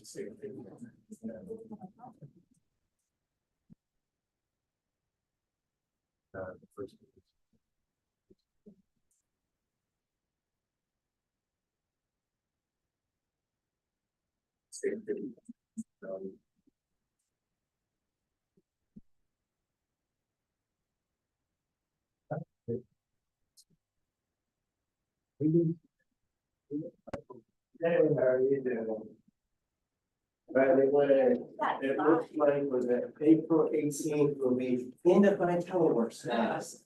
Hey, how are you doing? By the way, it looks like was that April 18th will be end of my telework status.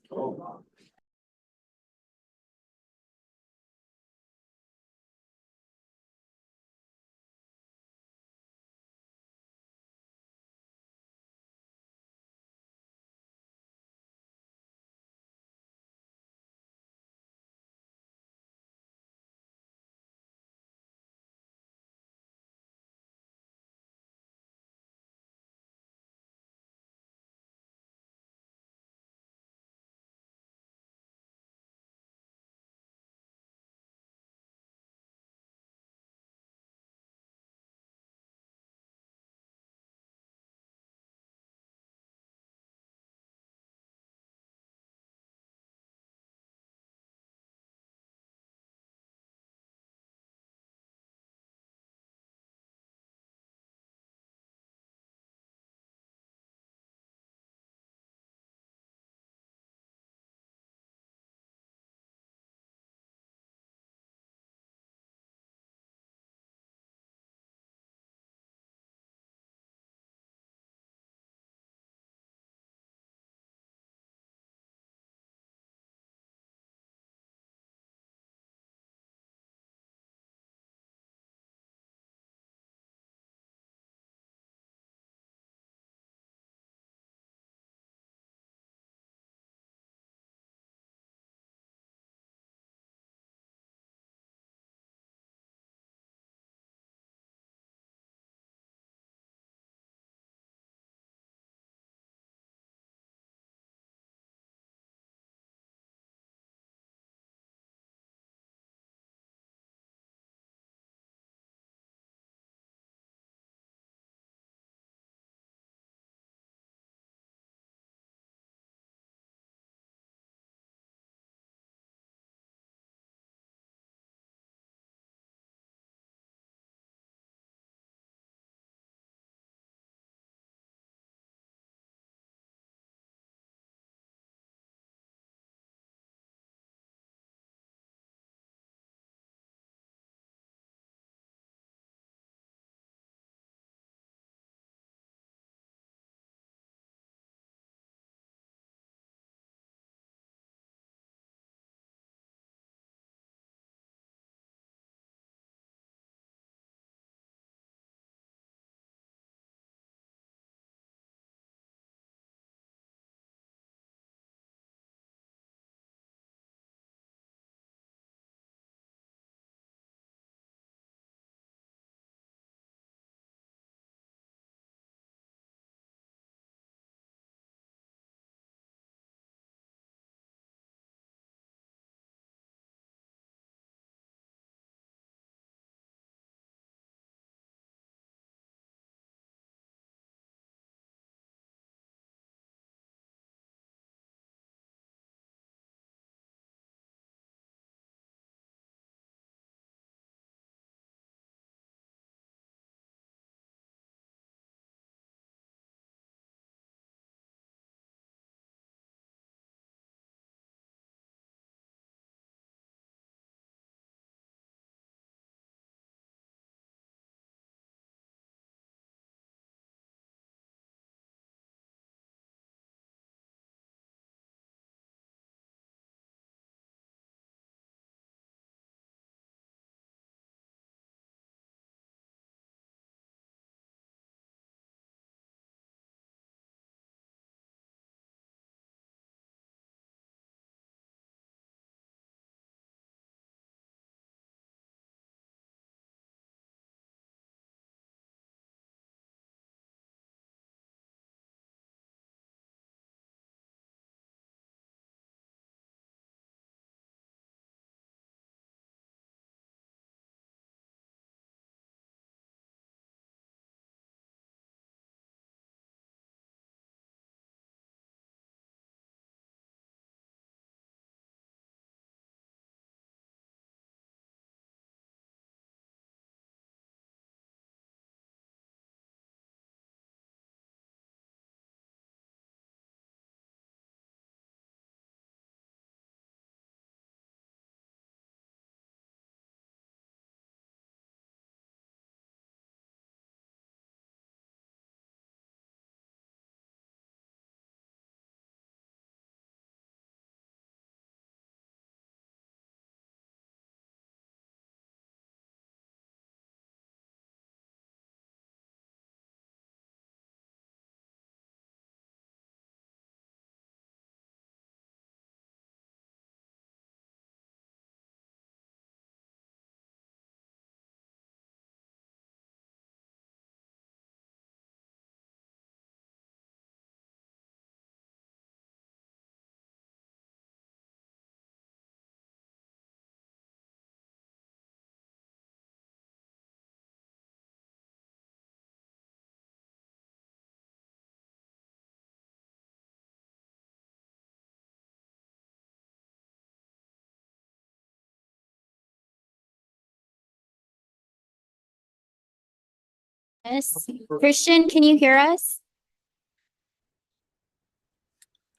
Yes. Christian, can you hear us?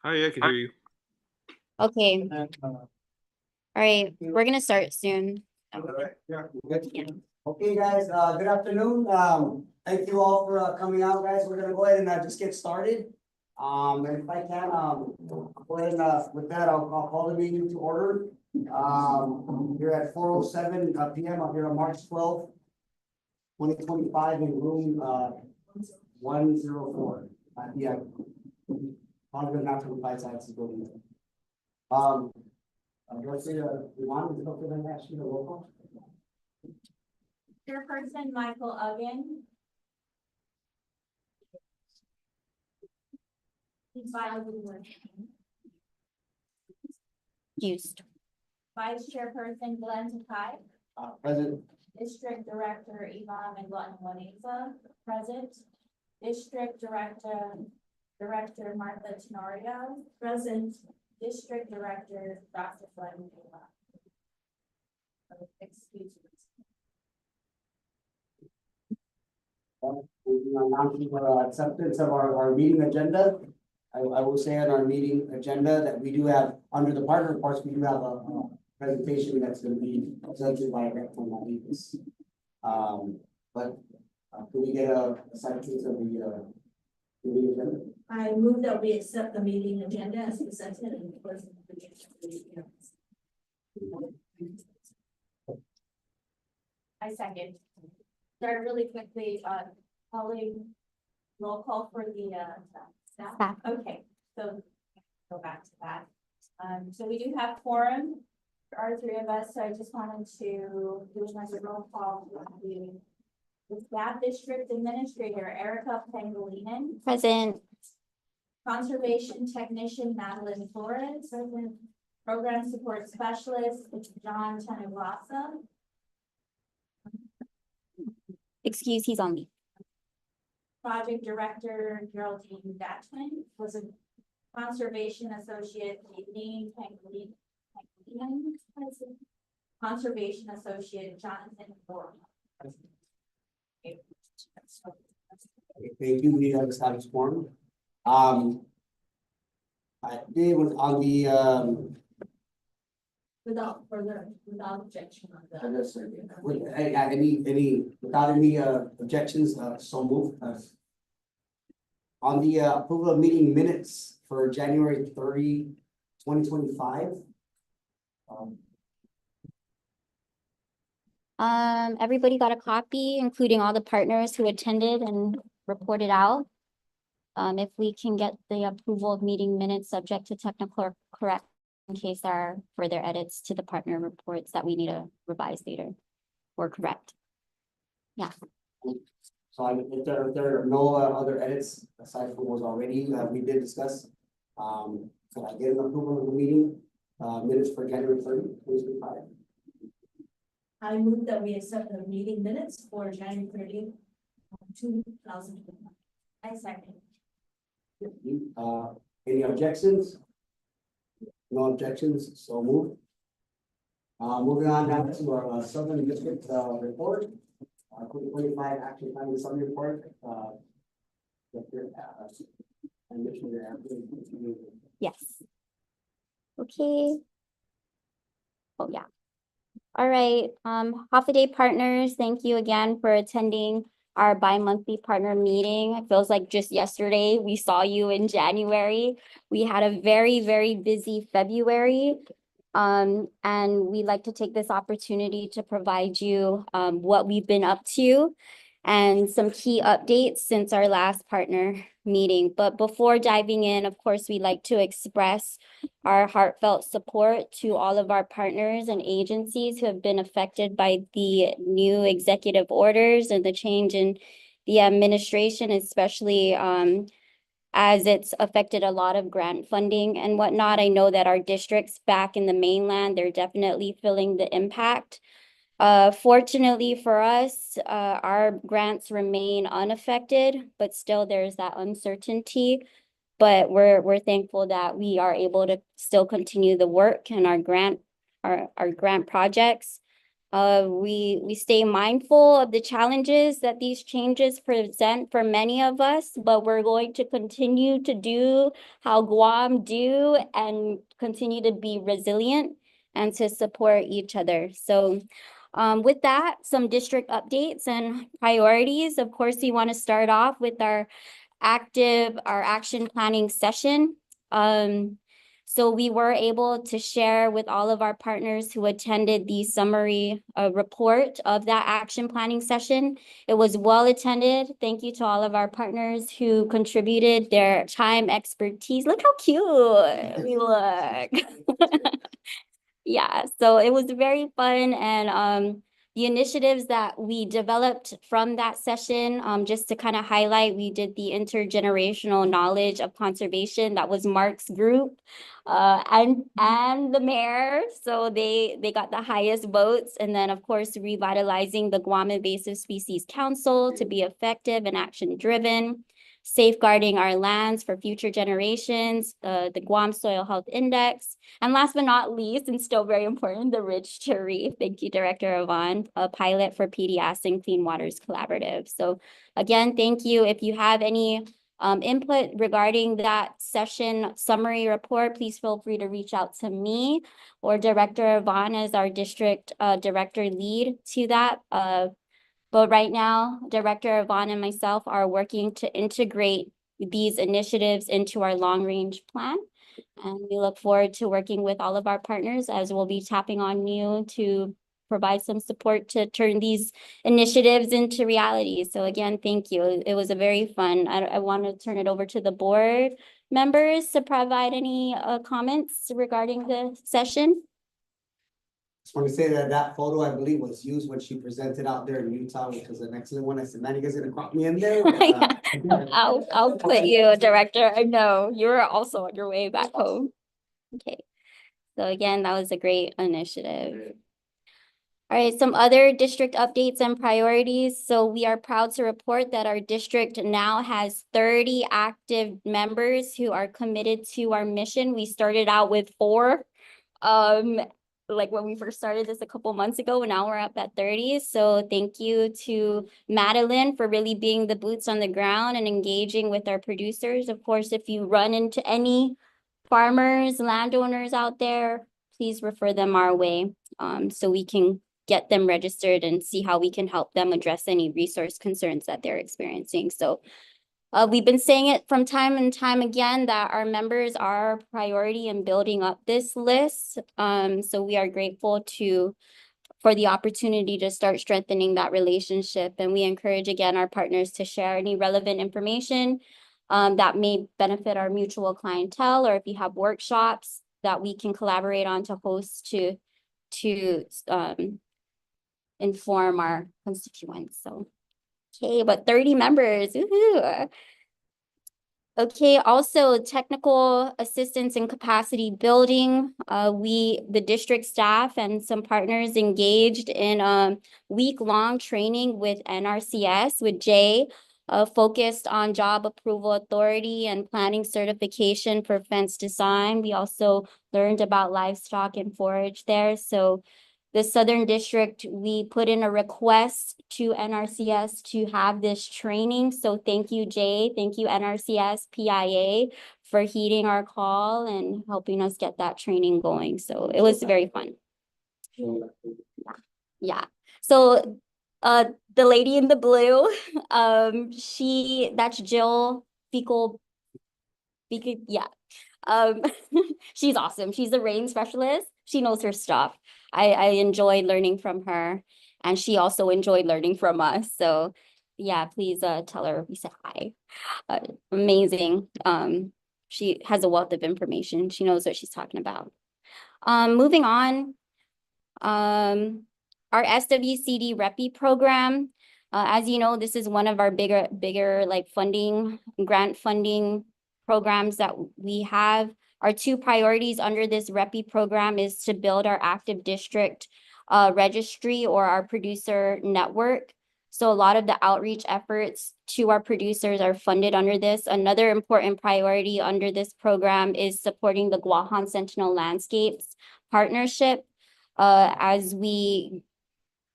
Hi, I can hear you. Okay. All right, we're gonna start soon. Okay, guys, good afternoon. Thank you all for coming out, guys. We're gonna go ahead and just get started. And if I can, go ahead and with that, I'll call the meeting to order. Here at 4:07 PM, I'm here on March 12th, 2025 in room 104. Yeah. On the natural five sides of the building. Let's see, we want to talk to them actually, the roll call. Chairperson Michael Uggan. Used. Vice Chairperson Glenn Takai. Present. District Director Ivan McLaughlin Juaneza, present. District Director Martha Tenorio, present. District Director Dr. Glenn. Excuse me. Announcing for acceptance of our meeting agenda. I will say on our meeting agenda that we do have, under the partner reports, we do have a presentation that's going to be presented by Rep. Davis. But can we get a sentence of the meeting agenda? I move that we accept the meeting agenda as presented and close I second. Start really quickly, calling roll call for the staff. Okay, so go back to that. So we do have quorum. There are three of us, so I just wanted to do another roll call to the staff district administrator, Erica Pangolinan. Present. Conservation technician, Madeline Flores. Present. Program support specialist, John Teneglasa. Excuse, he's on leave. Project Director Geraldine Gatwin, was a Conservation Associate Nadine Pangolinan, Conservation Associate Jonathan Moore. Thank you. We have established quorum. I did was on the Without objection on that. without any objections, so moved. On the approval of meeting minutes for January 30, 2025. Everybody got a copy, including all the partners who attended and reported out. If we can get the approval of meeting minutes subject to technical correct in case there are further edits to the partner reports that we need to revise later or correct. Yeah. So if there are no other edits aside from what was already we did discuss, can I get an approval of the meeting minutes for January 30, 2025? I move that we accept the meeting minutes for January 30th, 2021. I second. Any objections? No objections, so moved. Moving on now to our Southern District report. 2025 action plan and summary report. Yes. Okay. Oh, yeah. All right, half a day partners, thank you again for attending our bi-monthly partner meeting. It feels like just yesterday we saw you in January. We had a very, very busy February. And we'd like to take this opportunity to provide you what we've been up to and some key updates since our last partner meeting. But before diving in, of course, we'd like to express our heartfelt support to all of our partners and agencies who have been affected by the new executive orders and the change in the administration, especially as it's affected a lot of grant funding and whatnot. I know that our districts back in the mainland, they're definitely feeling the impact. Fortunately for us, our grants remain unaffected, but still there's that uncertainty. But we're thankful that we are able to still continue the work and our grant projects. We stay mindful of the challenges that these changes present for many of us, but we're going to continue to do how Guam do and continue to be resilient and to support each other. So with that, some district updates and priorities. Of course, we want to start off with our action planning session. So we were able to share with all of our partners who attended the summary report of that action planning session. It was well attended. Thank you to all of our partners who contributed their time, expertise. Look how cute we look. Yeah, so it was very fun, and the initiatives that we developed from that session, just to kind of highlight, we did the intergenerational knowledge of conservation. That was Mark's group, and the mayor. So they got the highest votes. And then, of course, revitalizing the Guam Invasive Species Council to be effective and action driven. Safeguarding our lands for future generations, the Guam Soil Health Index, and last but not least, and still very important, the Ridge to Reef. Thank you, Director Yvonne, a pilot for PDS and Clean Waters Collaborative. So again, thank you. If you have any input regarding that session summary report, please feel free to reach out to me or Director Yvonne as our district director lead to that. But right now, Director Yvonne and myself are working to integrate these initiatives into our long-range plan. And we look forward to working with all of our partners as we'll be tapping on you to provide some support to turn these initiatives into reality. So again, thank you. It was a very fun. I want to turn it over to the board members to provide any comments regarding the session. Just want to say that that photo, I believe, was used when she presented out there in Utah, which was an excellent one. I said, man, you guys gonna crop me in there? But, I'll put you, Director. I know you're also on your way back home. Okay. So again, that was a great initiative. All right, some other district updates and priorities. So we are proud to report that our district now has 30 active members who are committed to our mission. We started out with 4. Like when we first started this a couple months ago, and now we're up at 30. So thank you to Madeline for really being the boots on the ground and engaging with our producers. Of course, if you run into any farmers, landowners out there, please refer them our way, so we can get them registered and see how we can help them address any resource concerns that they're experiencing. So we've been saying it from time and time again that our members are a priority in building up this list. So we are grateful for the opportunity to start strengthening that relationship. And we encourage again our partners to share any relevant information that may benefit our mutual clientele, or if you have workshops that we can collaborate on to host to inform our constituents. So. Okay, but 30 members, woohoo. Okay, also technical assistance and capacity building. The district staff and some partners engaged in a week-long training with NRCS, with Jay, focused on job approval authority and planning certification for fence design. We also learned about livestock and forage there. So the Southern District, we put in a request to NRCS to have this training. So thank you, Jay. Thank you, NRCS, PIA, for heeding our call and helping us get that training going. So it was very fun. Yeah. So the lady in the blue, that's Jill Fecal, yeah. She's awesome. She's a rain specialist. She knows her stuff. I enjoyed learning from her, and she also enjoyed learning from us. So yeah, please tell her we said hi. Amazing. She has a wealth of information. She knows what she's talking about. Moving on, our SWCD REPI program. As you know, this is one of our bigger like grant funding programs that we have. Our 2 priorities under this REPI program is to build our active district registry, or our producer network. So a lot of the outreach efforts to our producers are funded under this. Another important priority under this program is supporting the Guahan Sentinel Landscapes Partnership. As we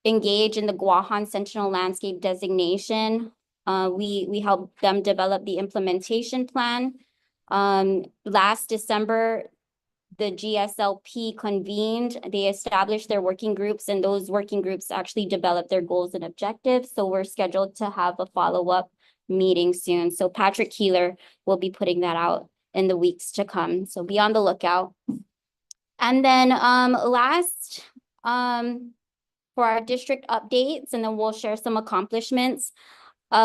engage in the Guahan Sentinel Landscape designation. We helped them develop the implementation plan. Last December, the GSLP convened, they established their working groups, and those working groups actually developed their goals and objectives. So we're scheduled to have a follow-up meeting soon. So Patrick Keeler will be putting that out in the weeks to come. So be on the lookout. And then last, for our district updates, and then we'll share some accomplishments.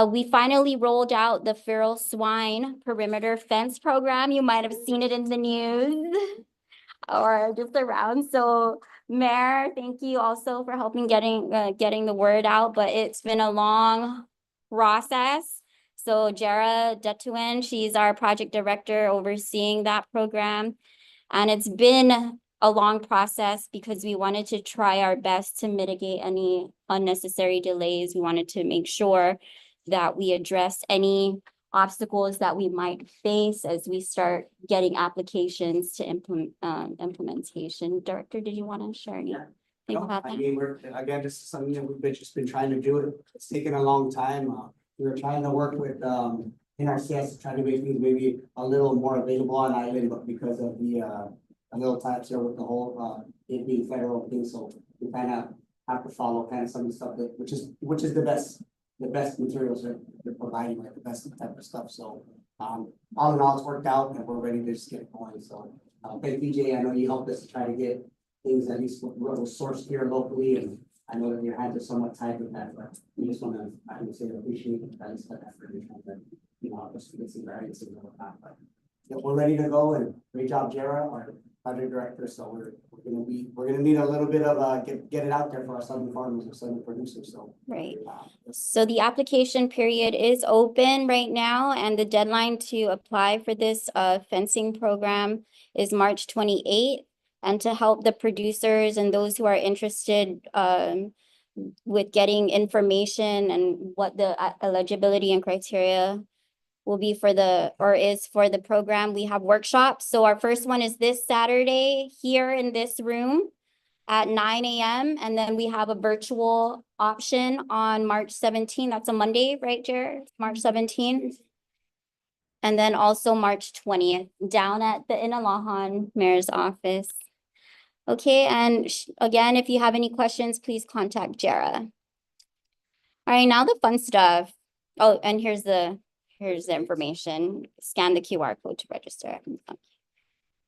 We finally rolled out the feral swine perimeter fence program. You might have seen it in the news or just around. So Mayor, thank you also for helping getting the word out, but it's been a long process. So Jara Detuin, she's our project director overseeing that program. And it's been a long process because we wanted to try our best to mitigate any unnecessary delays. We wanted to make sure that we address any obstacles that we might face as we start getting applications to implementation. Director, did you want to share anything about I that? mean, we're, again, this is something that we've just been trying to do. It's taken a long time. We were trying to work with, NRCS, trying to make things maybe a little more available on island, but because of the, little types here with the whole, it being federal thing, so we kind of have to follow kind of some of the stuff that, which is the best materials that they're providing, like the best type of stuff, so. All in all, it's worked out and we're ready to just get going, so, thank BJ, I know you helped us to try to get things at least sourced here locally, and I know that your hands are somewhat tied with that, but we just want to, I would say, appreciate that effort in trying to, just to get some variance and whatnot, but. Yeah, we're ready to go, and great job, Jara, our project director, so we're gonna need a little bit of, get it out there for our southern farmers and southern producers, so. Right. So the application period is open right now, and the deadline to apply for this fencing program is March 28th. And to help the producers and those who are interested with getting information and what the eligibility and criteria will be for is for the program, we have workshops. So our first one is this Saturday here in this room at 9 a.m. And then we have a virtual option on March 17th. That's a Monday, right, Jared? March 17th. And then also March 20th down at the Inalahan Mayor's office. Okay, and again, if you have any questions, please contact Jara. All right, now the fun stuff. Oh, and here's the information. Scan the QR code to register.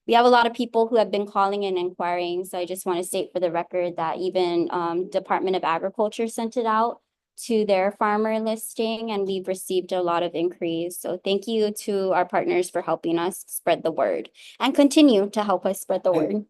We have a lot of people who have been calling and inquiring, so I just want to state for the record that even Department of Agriculture sent it out to their farmer listing, and we've received a lot of inquiries. So thank you to our partners for helping us spread the word and continue to help us spread the word.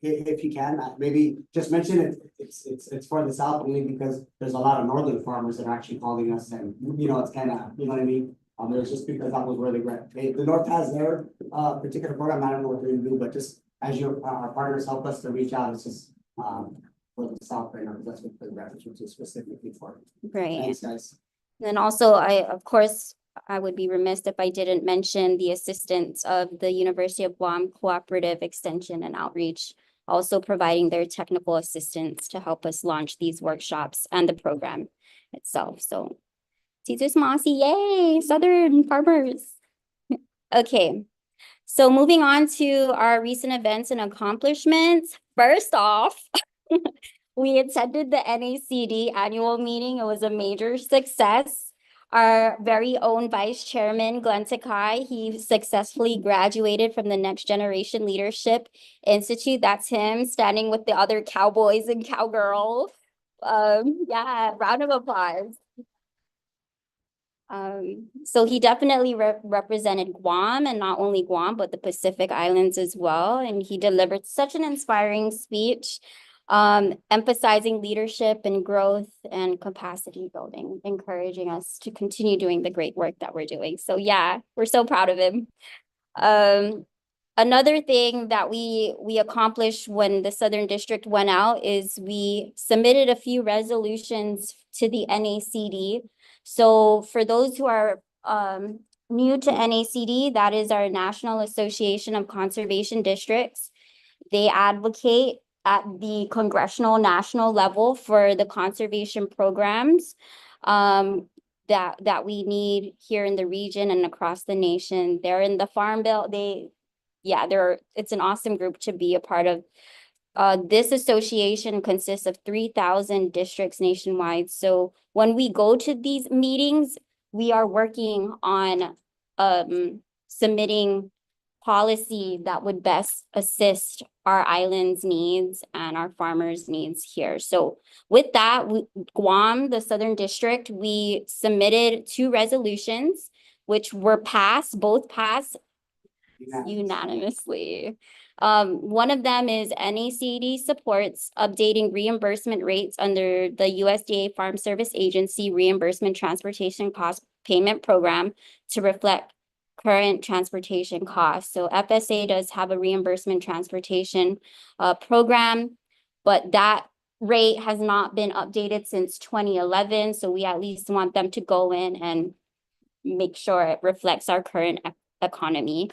If you can, maybe just mention it, it's for the South only because there's a lot of northern farmers that are actually calling us, and it's kind of, you know what I mean? It's just because that was where the North has their particular program. I don't know what they're gonna do, but just as our partners help us to reach out, it's just for the South right now, because that's what the reference was specifically for. Right. Thanks, guys. And then also, of course, I would be remiss if I didn't mention the assistance of the University of Guam Cooperative Extension and Outreach, also providing their technical assistance to help us launch these workshops and the program itself. So, Caesar's Mossy, yay, Southern farmers. Okay, so moving on to our recent events and accomplishments. First off, we attended the NACD annual meeting. It was a major success. Our very own Vice Chairman, Glenn Takai, he successfully graduated from the Next Generation Leadership Institute. That's him standing with the other cowboys and cowgirls. Yeah, round of applause. So he definitely represented Guam, and not only Guam, but the Pacific Islands as well. And he delivered such an inspiring speech, emphasizing leadership and growth and capacity building, encouraging us to continue doing the great work that we're doing. So yeah, we're so proud of him. Another thing that we accomplished when the Southern District went out is we submitted a few resolutions to the NACD. So for those who are new to NACD, that is our National Association of Conservation Districts. They advocate at the congressional national level for the conservation programs that we need here in the region and across the nation. They're in the Farm Bill. It's an awesome group to be a part of. This association consists of 3,000 districts nationwide. So when we go to these meetings, we are working on submitting policy that would best assist our island's needs and our farmers' needs here. So with that, Guam, the Southern District, we submitted 2 resolutions, which were both passed unanimously. One of them is NACD supports updating reimbursement rates under the USDA Farm Service Agency Reimbursement Transportation Cost Payment Program to reflect current transportation costs. So FSA does have a reimbursement transportation program, but that rate has not been updated since 2011. So we at least want them to go in and make sure it reflects our current economy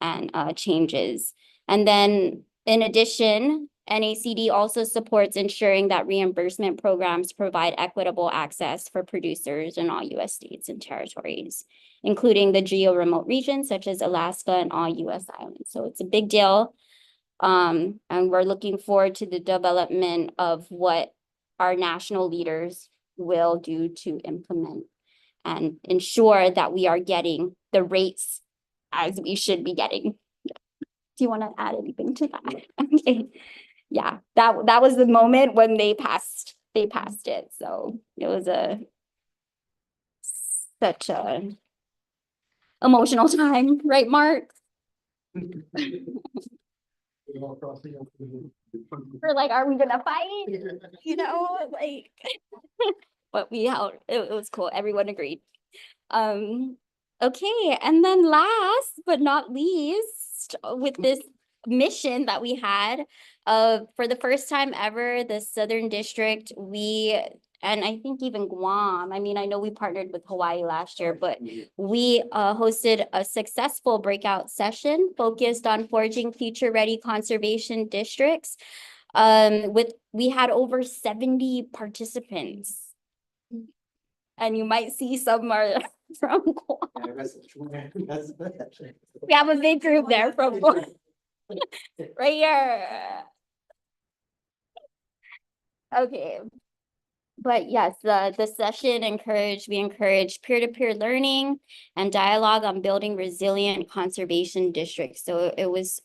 and changes. And then in addition, NACD also supports ensuring that reimbursement programs provide equitable access for producers in all US states and territories, including the geo-remote regions such as Alaska and all US islands. So it's a big deal. And we're looking forward to the development of what our national leaders will do to implement and ensure that we are getting the rates as we should be getting. Do you want to add anything to that? Okay. Yeah, that was the moment when they passed it. So it was such a emotional time, right, Mark? We're like, are we gonna fight? You know, like, but it was cool. Everyone agreed. Okay, and then last but not least, with this mission that we had, for the first time ever, the Southern District, and I think even Guam, I mean, I know we partnered with Hawaii last year, but we hosted a successful breakout session focused on forging future-ready conservation districts. We had over 70 participants. And you might see some are from Guam. We have a big group there from Guam. Right here. Okay. But yes, the session we encourage peer-to-peer learning and dialogue on building resilient conservation districts. So it was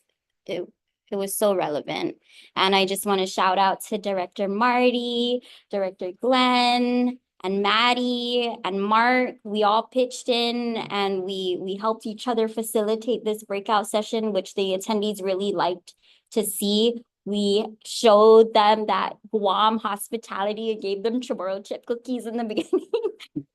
so relevant. And I just want to shout out to Director Marty, Director Glenn, and Maddie and Mark. We all pitched in and we helped each other facilitate this breakout session, which the attendees really liked to see. We showed them that Guam hospitality and gave them Chamorro chip cookies in the beginning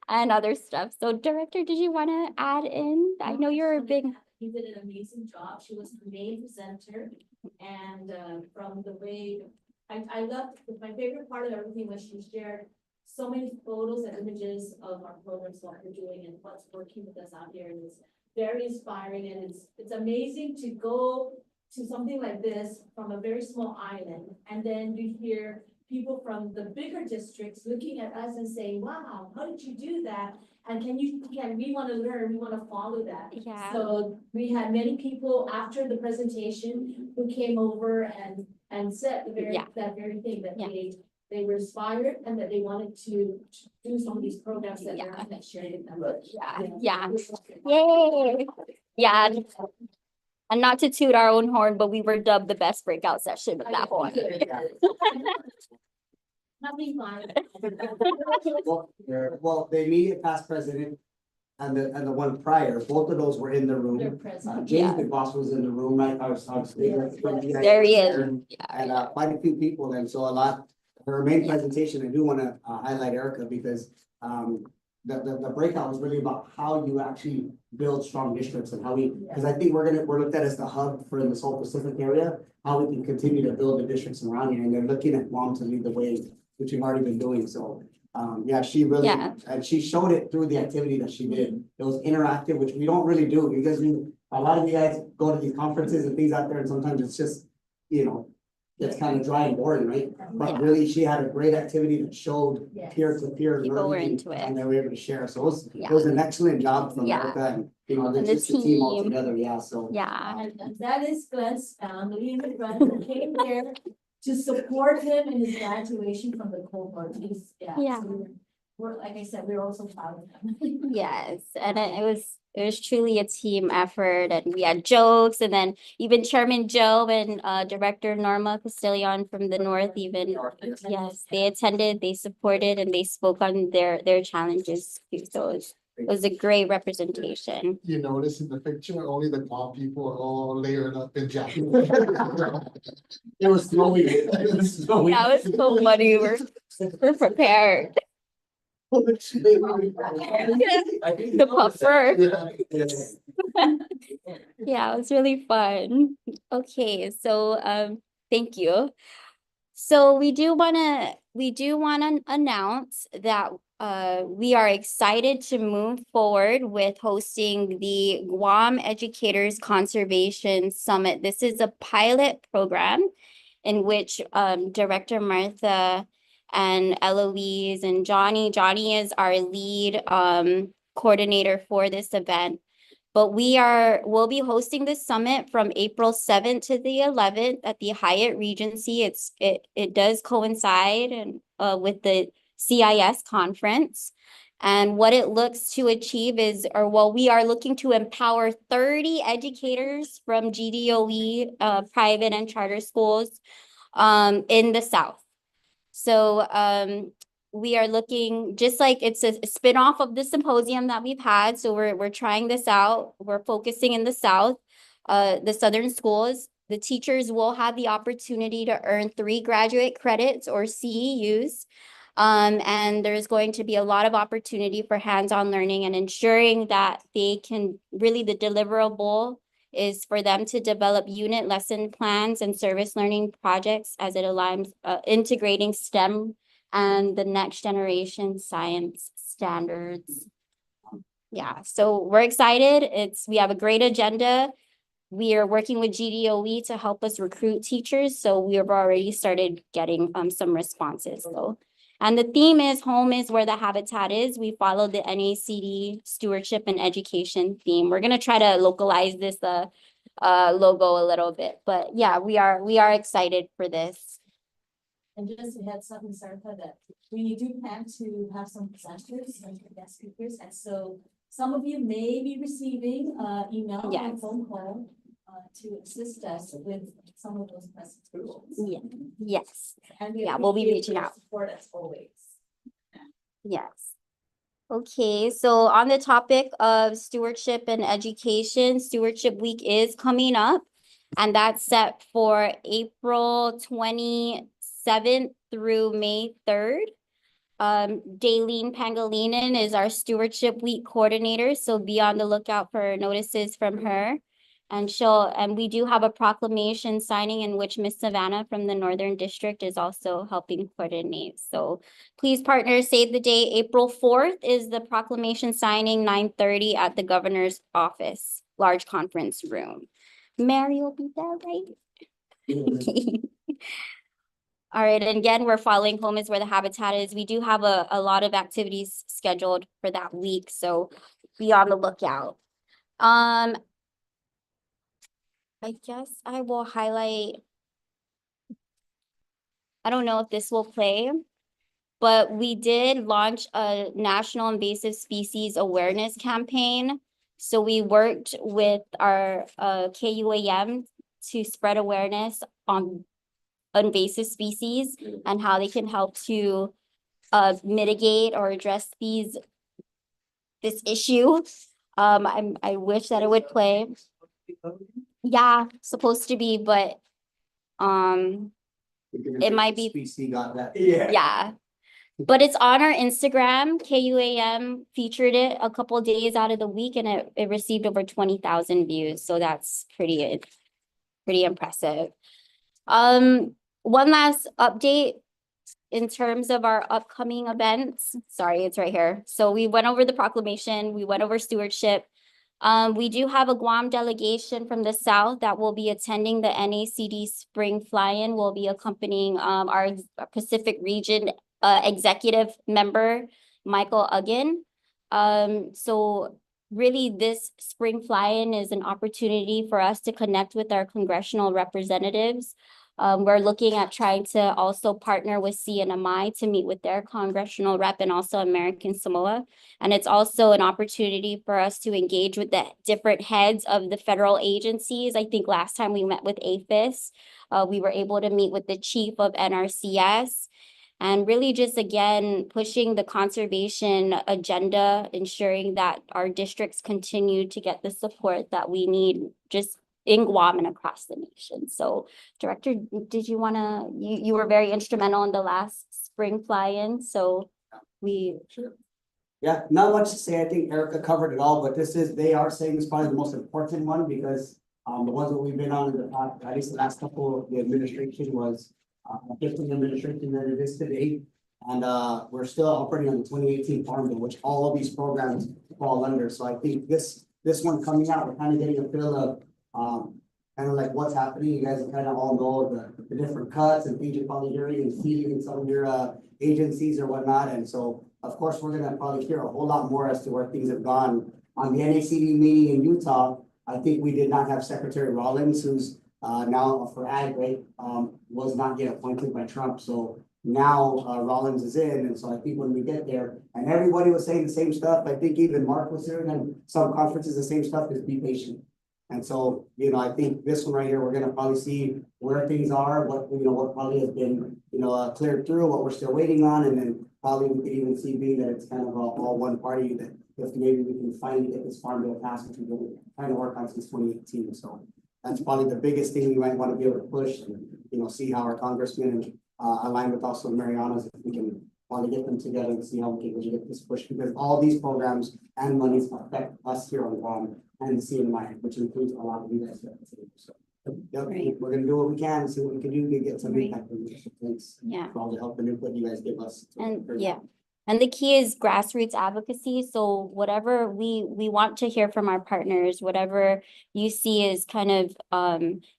and other stuff. So Director, did you want to add in? I know you're a big... You did an amazing job. She was the main presenter, and from the way I loved, my favorite part of everything was she shared so many photos and images of our programs, what we're doing and what's working with us out here, and it's very inspiring, and it's amazing to go to something like this from a very small island, and then you hear people from the bigger districts looking at us and saying, wow, how did you do that? And we want to learn, we want to follow that. Yeah. So we had many people after the presentation who came over and said that very thing, that they were inspired and that they wanted to do some of these programs that they're not sharing with them. Yay. Yeah. And not to toot our own horn, but we were dubbed the best breakout session of that one. Nothing fun. Well, the immediate past president and the one prior, both of those were in the They're room. present. James Big Boss was in the room, right? I was There he is. And quite a few people, and so her main presentation, I do want to highlight Erica because the breakout was really about how you actually build strong districts and how because I think we're looked at as the hub for this whole Pacific area, how we can continue to build the districts around here, and they're looking at Guam to lead the way, which we've already been doing. So she really, and she showed it through the activity that she did. It was interactive, which we don't really do because a lot of you guys go to these conferences and things out there, and sometimes it's just, gets kind of dry and boring, right? Yeah. But really, she had a great activity that showed Yes. peer-to-peer People were learning, into it. and they were able to share. So Yeah. it was an excellent job from Yeah. Erica and, you know, And the the just the team all team. together, yeah, so. Yeah, And that is Glenn's family and the friends that came there to support him in his graduation from the cohort. Yeah. So we're, like I said, we're also proud of him. yes, and it was truly a team effort, and we had jokes, and then even Chairman Joe and Director Norma Castillon from the North even, yes, they attended, they supported, and they spoke on their challenges too, so it was a great representation. You notice in the picture, only the top people are all layered up in jackets. It was snowing. It was snowing. That was so funny, we're prepared. The puffer. Yeah, it was really fun. Okay, so thank you. So we do wanna announce that we are excited to move forward with hosting the Guam Educators Conservation Summit. This is a pilot program in which Director Martha and Eloise and Johnny is our lead coordinator for this event. But we'll be hosting this summit from April 7th to the 11th at the Hyatt Regency. It does coincide and with the CIS conference. And what it looks to achieve is, we are looking to empower 30 educators from GDOE, private and charter schools in the South. So we are looking, just like it's a spin-off of the symposium that we've had. So we're trying this out. We're focusing in the South, the Southern schools. The teachers will have the opportunity to earn 3 graduate credits or CEUs. And there's going to be a lot of opportunity for hands-on learning and ensuring that they can really, the deliverable is for them to develop unit lesson plans and service learning projects as it aligns, integrating STEM and the next generation science standards. Yeah, so we're excited. We have a great agenda. We are working with GDOE to help us recruit teachers. So we have already started getting some responses. So, and the theme is home is where the habitat is. We follow the NACD stewardship and education theme. We're gonna try to localize this logo a little bit, but yeah, we are excited for this. And just to add something, Sarah, that we do plan to have some presenters and guest speakers, and so some of you may be receiving email and Yes. phone call to assist us with some of those presentations. Yeah. Yes, And Yeah, we'll be appreciate reaching your out. support as always. yes. Okay, so on the topic of stewardship and education, Stewardship Week is coming up. And that's set for April 27th through May 3rd. Daylene Pangilinan is our Stewardship Week coordinator, so be on the lookout for notices from her. And we do have a proclamation signing in which Miss Savannah from the Northern District is also helping coordinate. So please, partners, save the date. April 4th is the proclamation signing, 9:30 at the governor's office, large conference room. Mary will be there, right? Okay. All right, and again, we're following home is where the habitat is. We do have a lot of activities scheduled for that week, so be on the lookout. I guess I will highlight. I don't know if this will play, but we did launch a national invasive species awareness campaign. So we worked with our KUAM to spread awareness on invasive species and how they can help to mitigate or address this issue. I wish that it would play. Yeah, supposed to be, but it might be. SGSWCD got that. Yeah. But it's on our Instagram. KUAM featured it a couple of days out of the week, and it received over 20,000 views. So that's pretty impressive. One last update in terms of our upcoming events. Sorry, it's right here. So we went over the proclamation, we went over stewardship. We do have a Guam delegation from the south that will be attending the NACD Spring Fly-In. Will be accompanying our Pacific Region executive member, Michael Uggan. So really this Spring Fly-In is an opportunity for us to connect with our congressional representatives. We're looking at trying to also partner with CNMI to meet with their congressional rep and also American Samoa. And it's also an opportunity for us to engage with the different heads of the federal agencies. I think last time we met with APHIS, we were able to meet with the chief of NRCS. And really just, again, pushing the conservation agenda, ensuring that our districts continue to get the support that we need just in Guam and across the nation. So Director, did you wanna, you were very instrumental in the last spring fly-in, so we. Sure. Yeah, not much to say. I think Erica covered it all, but they are saying it's probably the most important one because the ones that we've been on in the past, at least the last couple of the administration was different administration than it is today. And we're still operating on the 2018 Farm Bill, which all of these programs fall under. So I think this one coming out, we're kind of getting a feel of kind of like what's happening. You guys kind of all know the different cuts and things you're probably hearing and seeing in some of your agencies or whatnot. And so, of course, we're gonna probably hear a whole lot more as to where things have gone. On the NACD meeting in Utah, I think we did not have Secretary Rollins, who's now for ag, right, was not yet appointed by Trump. So now Rollins is in. And so I think when we get there, and everybody was saying the same stuff, I think even Mark was hearing in some conferences, the same stuff, is be patient. And so, you know, I think this one right here, we're gonna probably see where things are, what probably has been, cleared through, what we're still waiting on, and then probably we could even see being that it's kind of all one party, that if maybe we can finally get this farm bill passed, which we've been trying to work on since 2018. So that's probably the biggest thing we might want to be able to push and, see how our congressmen align with also Mariana's, if we can want to get them together and see how we can really get this push, because all these programs and monies affect us here on Guam and the CNMI, which includes a lot of you guys. So yep, Right. we're gonna do what we can, see what we can do to get some Right. impact. Thanks Yeah. for all the help and input you guys give us. And yeah, and the key is grassroots advocacy. So whatever we want to hear from our partners, whatever you see is kind of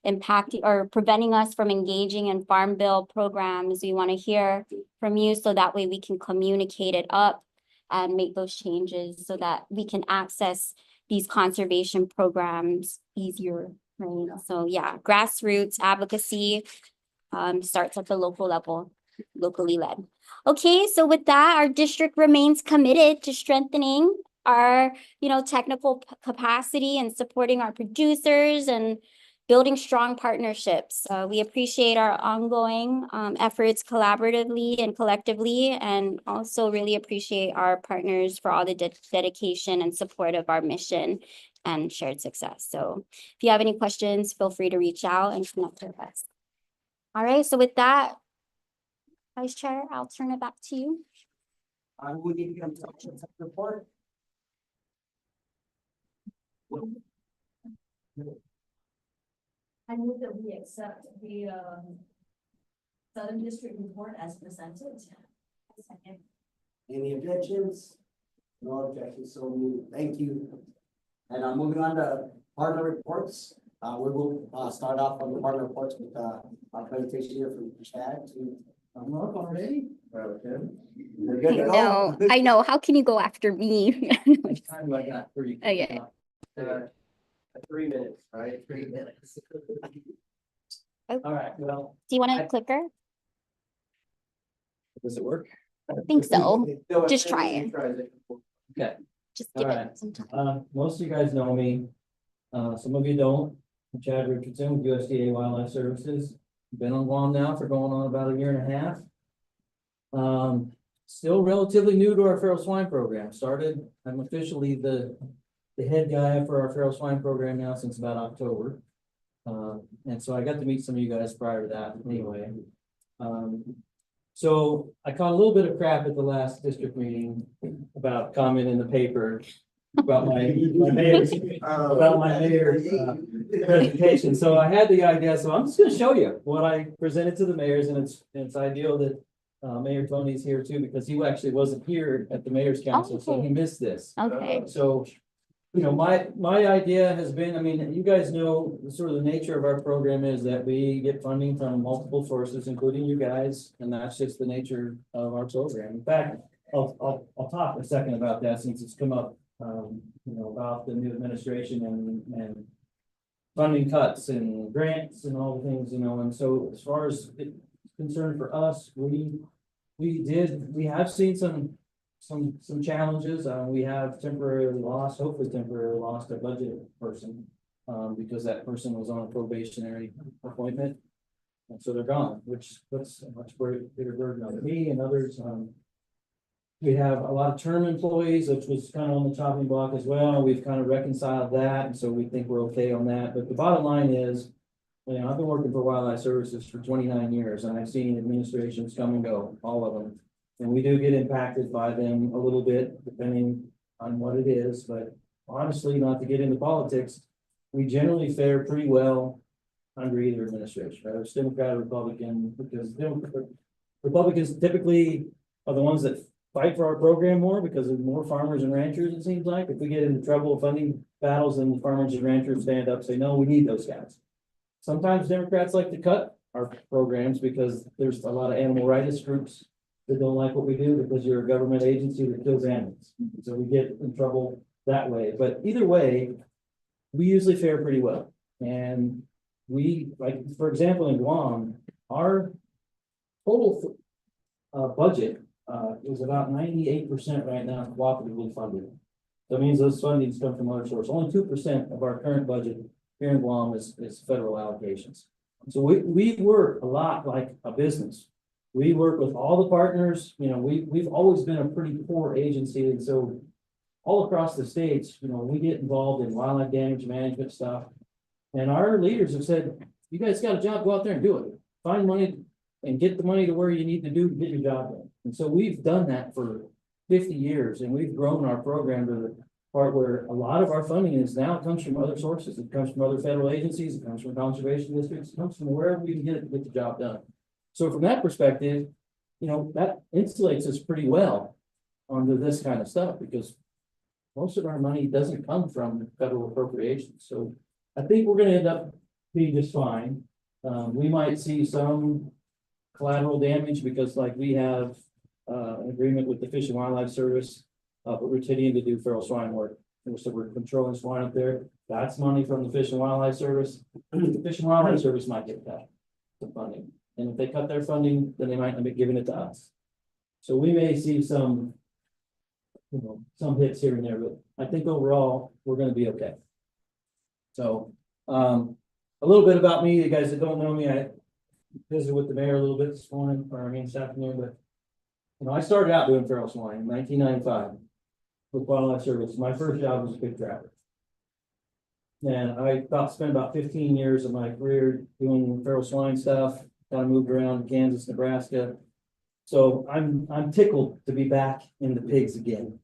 impacting or preventing us from engaging in farm bill programs, we want to hear from you so that way we can communicate it up and make those changes so that we can access these conservation programs easier, right? So yeah, grassroots advocacy starts at the local level, locally led. Okay, so with that, our district remains committed to strengthening our, technical capacity and supporting our producers and building strong partnerships. We appreciate our ongoing efforts collaboratively and collectively, and also really appreciate our partners for all the dedication and support of our mission and shared success. So if you have any questions, feel free to reach out and connect with us. All right, so with that, Vice Chair, I'll turn it back to you. We need to get a report. I move that we accept the Southern District report as presented. Second. Any objections? No objections, so moved. Thank you. And I'm moving on to partner reports. We will start off on the partner reports with our presentation here from Chad. I'm up already. Okay. We're good to go. No, I know. How can you go after me? Time I got for you. Okay. 3 minutes, right? 3 minutes. Oh. All right, well. Do you want I- a clicker? Does it work? I think so. No, Just try everybody it. tries it. Okay. Just give Alright. it some time. Most of you guys know me. Some of you don't. I'm Chad Richardson with USDA Wildlife Services. Been on Guam now for going on about 1.5 years. Still relatively new to our feral swine program. I'm officially the head guy for our feral swine program now since about October. And so I got to meet some of you guys prior to that anyway. So I caught a little bit of crap at the last district meeting about comment in the paper about my mayor's presentation. So I had the idea, so I'm just gonna show you what I presented to the mayors, and it's ideal that Mayor Tony's here too, because he actually wasn't here at the mayor's council, so he missed this. Okay. So you know, my idea has been, I mean, you guys know, sort of the nature of our program is that we get funding from multiple sources, including you guys, and that's just the nature of our program. In fact, I'll talk a second about that since it's come up, you know, about the new administration and funding cuts and grants and all the things, you know, and so as far as it's concerned for us, we have seen some challenges. We have hopefully temporarily lost a budget person. Because that person was on a probationary appointment. And so they're gone, which puts a much bigger burden on me and others. We have a lot of term employees, which was kind of on the chopping block as well. We've kind of reconciled that, and so we think we're okay on that. But the bottom line is, you know, I've been working for Wildlife Services for 29 years, and I've seen administrations come and go, all of them. And we do get impacted by them a little bit, depending on what it is. But honestly, not to get into politics, we generally fare pretty well under either administration, whether it's Democrat or Republican, because Republicans typically are the ones that fight for our program more because there's more farmers and ranchers, it seems like. If we get into trouble funding battles, then the farmers and ranchers stand up and say, no, we need those guys. Sometimes Democrats like to cut our programs because there's a lot of animal rights groups that don't like what we do because you're a government agency that kills animals. So we get in trouble that way. But either way, we usually fare pretty well. And we, like, for example, in Guam, our total budget is about 98% right now cooperatively funded. That means those fundings come from other sources. Only 2% of our current budget here in Guam is federal allocations. So we work a lot like a business. We work with all the partners. You know, we've always been a pretty poor agency, and so all across the states, you know, we get involved in wildlife damage management stuff. And our leaders have said, you guys got a job, go out there and do it. Find money and get the money to where you need to do to get your job done. And so we've done that for 50 years, and we've grown our program to the part where a lot of our funding is now comes from other sources. It comes from other federal agencies, it comes from conservation districts, it comes from wherever we can get it to get the job done. So from that perspective, you know, that insulates us pretty well onto this kind of stuff because most of our money doesn't come from federal appropriations. So I think we're going to end up being just fine. We might see some collateral damage because like we have an agreement with the Fish and Wildlife Service, but we're continuing to do feral swine work. And so we're controlling swine up there. That's money from the Fish and Wildlife Service. The Fish and Wildlife Service might get cut some funding. And if they cut their funding, then they might not be giving it to us. So we may see some, you know, some hits here and there, but I think overall we're going to be okay. So, a little bit about me. You guys that don't know me, I visited with the mayor a little bit this morning, or I mean this afternoon, but you know, I started out doing feral swine in 1995 with Wildlife Service. My first job was a pig trapper. And I spent about 15 years of my career doing feral swine stuff, kind of moved around Kansas, Nebraska. So I'm tickled to be back in the pigs again.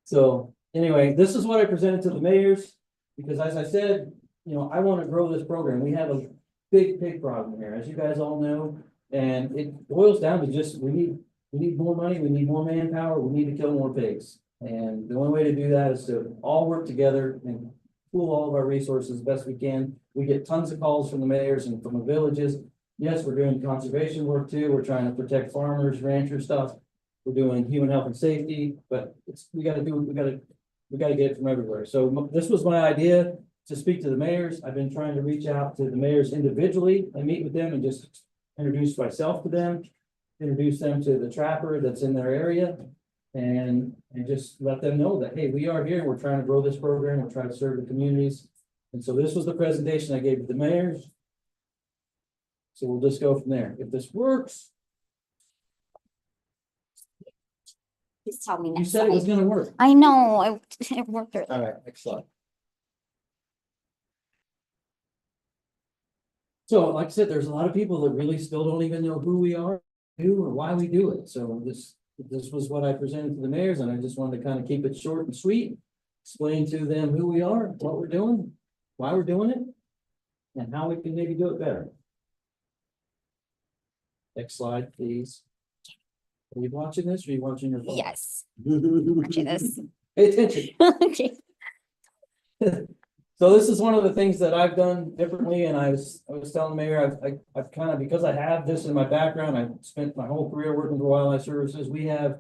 So anyway, this is what I presented to the mayors, because as I said, you know, I want to grow this program. We have a big pig problem here, as you guys all know, and it boils down to just we need more money, we need more manpower, we need to kill more pigs. And the only way to do that is to all work together and pool all of our resources as best we can. We get tons of calls from the mayors and from the villages. Yes, we're doing conservation work too. We're trying to protect farmers, rancher stuff. We're doing human health and safety, but we got to get it from everywhere. So this was my idea to speak to the mayors. I've been trying to reach out to the mayors individually and meet with them and just introduce myself to them, introduce them to the trapper that's in their area, and just let them know that, hey, we are here. We're trying to grow this program. We're trying to serve the communities. And so this was the presentation I gave to the mayors. So we'll just go from there. If this works. Please tell me You next said it was slide. going to work. I know, it worked earlier. All right, next slide. So like I said, there's a lot of people that really still don't even know who we are, who or why we do it. So this was what I presented to the mayors, and I just wanted to kind of keep it short and sweet, explain to them who we are, what we're doing, why we're doing it, and how we can maybe do it better. Next slide, please. Are you watching this or are you watching your phone? Yes, watching this. Pay attention. Okay. So this is one of the things that I've done differently, and I was telling the mayor, I've kind of, because I have this in my background, I've spent my whole career working for wildlife services. We have,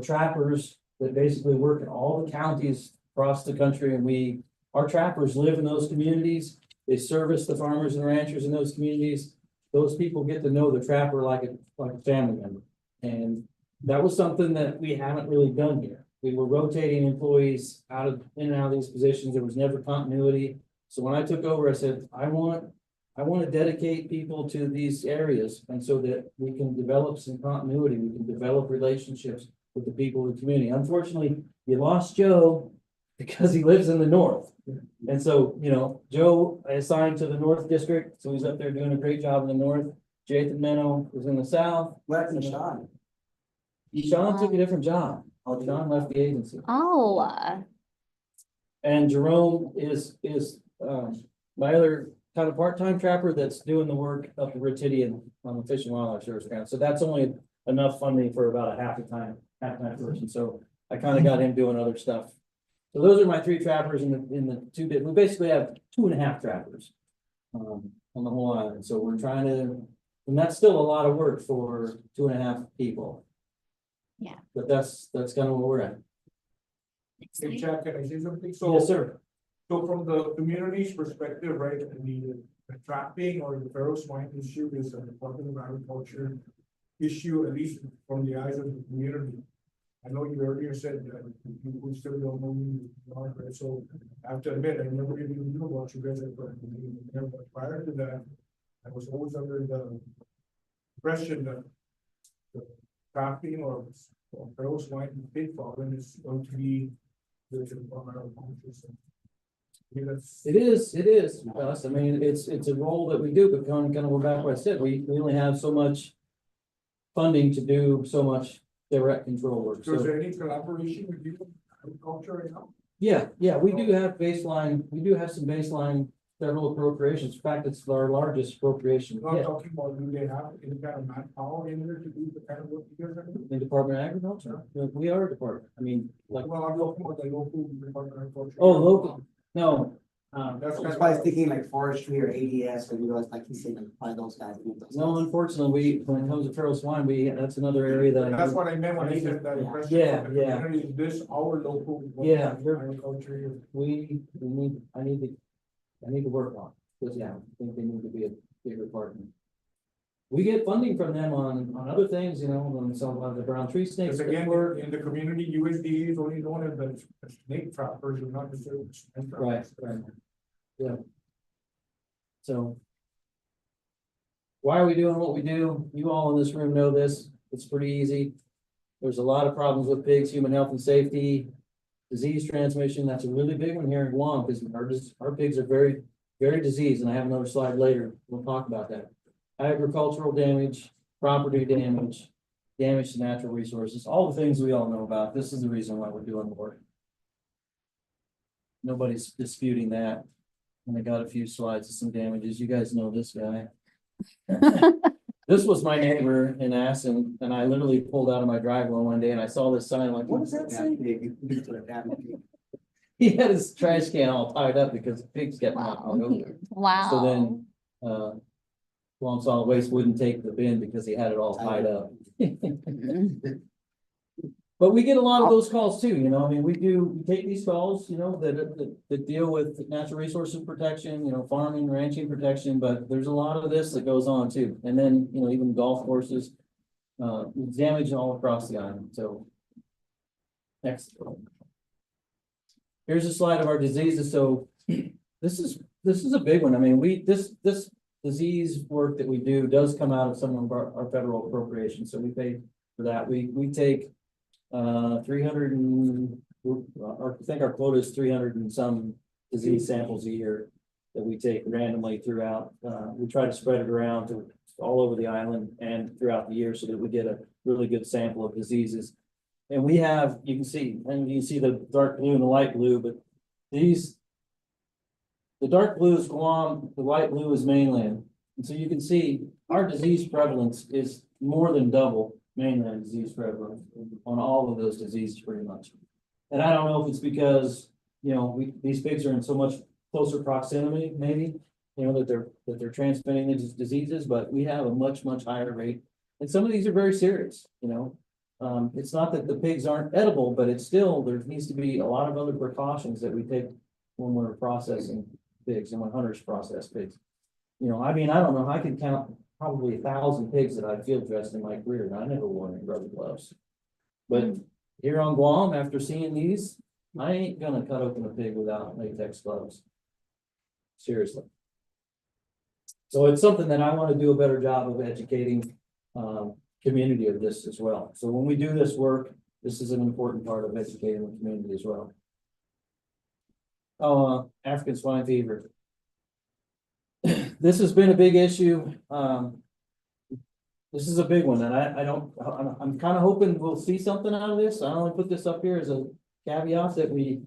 trappers that basically work in all the counties across the country, and our trappers live in those communities. They service the farmers and ranchers in those communities. Those people get to know the trapper like a family member. And that was something that we haven't really done here. We were rotating employees in and out of these positions. There was never continuity. So when I took over, I said, I want to dedicate people to these areas, and so that we can develop some continuity, we can develop relationships with the people of the community. Unfortunately, you lost Joe because he lives in the north. And so, Joe assigned to the North District, so he's up there doing a great job in the north. Jathan Meno was in the south. What happened to Sean? Sean took a different job. Sean left the agency. Oh, And Jerome is my other kind of part-time trapper that's doing the work up in Retidian on the Fish and Wildlife Service ground. So that's only enough funding for about a half-time person. So I kind of got him doing other stuff. So those are my 3 trappers in the 2 bit. We basically have 2.5 trappers on the whole island. So we're trying to, and that's still a lot of work for 2.5 people. Yeah. But that's kind of where we're at. Hey, Jack, can I say something? Yes, So, sir. so from the community's perspective, right, the trapping or the feral swine issue is a Department of Agriculture issue, at least from the eyes of the community. I know you earlier said that we still don't know who you are, right? So I have to admit, I never even knew about you guys at the beginning, but prior to that, I was always under the impression that the trapping or feral swine and pig farming is going to be the Department of Agriculture. It is, Gus. I mean, it's a role that we do, but kind of go back to what I said, we only have so much funding to do so much direct control work. So is So, there any collaboration with you, agriculture right now? yeah, we do have some baseline federal appropriations. In fact, it's our largest appropriation. I'm Yeah, talking about, do they have any kind of manpower in there to do the kind of work you guys are doing? the Department of Agriculture, we are a department. I mean, like, Well, I'm talking about the local Department of Agriculture. local, no. That's I kind was of. probably thinking like forestry or ADS, or like he said, like probably those guys. No, unfortunately, when it comes to feral swine, that's another area that. That's what I meant when I said that impression. Yeah, from the yeah. community, is this our local. Yeah, Agriculture. I need to work on, because I think they need to be a bigger partner. We get funding from them on other things, on some of the brown tree snakes. Because again, in the community, USDA is only known as the snake trappers, and not necessarily. Swine trappers. Right. Yeah. So. Why are we doing what we do? You all in this room know this. It's pretty easy. There's a lot of problems with pigs, human health and safety, disease transmission. That's a really big one here in Guam, because our pigs are very, very diseased, and I have another slide later. We'll talk about that. Agricultural damage, property damage, damage to natural resources, all the things we all know about. This is the reason why we're doing the work. Nobody's disputing that. And I got a few slides of some damages. You guys know this guy. This was my neighbor in Assen, and I literally pulled out of my driveway one day and I saw this sign, like, what does that say? He had his trash can all tied up because pigs kept knocking it over. wow. So then, Guam Solid Waste wouldn't take the bin because he had it all tied up. But we get a lot of those calls too, I mean, we take these calls, that deal with natural resources protection, farming, ranching protection, but there's a lot of this that goes on too. And then, even golf courses, damage all across the island, so. Next. Here's a slide of our diseases, so this is a big one. I mean, this disease work that we do does come out of some of our federal appropriations, so we pay for that. We take 300 and I think our quota is 300 and some disease samples a year that we take randomly throughout. We try to spread it around to all over the island and throughout the year so that we get a really good sample of diseases. And we have, you can see the dark blue and the light blue, but the dark blue is Guam, the light blue is mainland. And so you can see our disease prevalence is more than double mainland disease prevalence on all of those diseases pretty much. And I don't know if it's because, these pigs are in so much closer proximity, maybe, that they're transmitting these diseases, but we have a much, much higher rate. And some of these are very serious, it's not that the pigs aren't edible, but it's still, there needs to be a lot of other precautions that we take when we're processing pigs and when hunters process pigs. I mean, I don't know, I can count probably 1,000 pigs that I field dressed in my career, and I never wore any rubber gloves. But here on Guam, after seeing these, I ain't gonna cut open a pig without latex gloves. Seriously. So it's something that I want to do a better job of educating, community of this as well. So when we do this work, this is an important part of educating the community as well. African swine fever. This has been a big issue. This is a big one, and I'm kind of hoping we'll see something out of this. I only put this up here as a caveat that we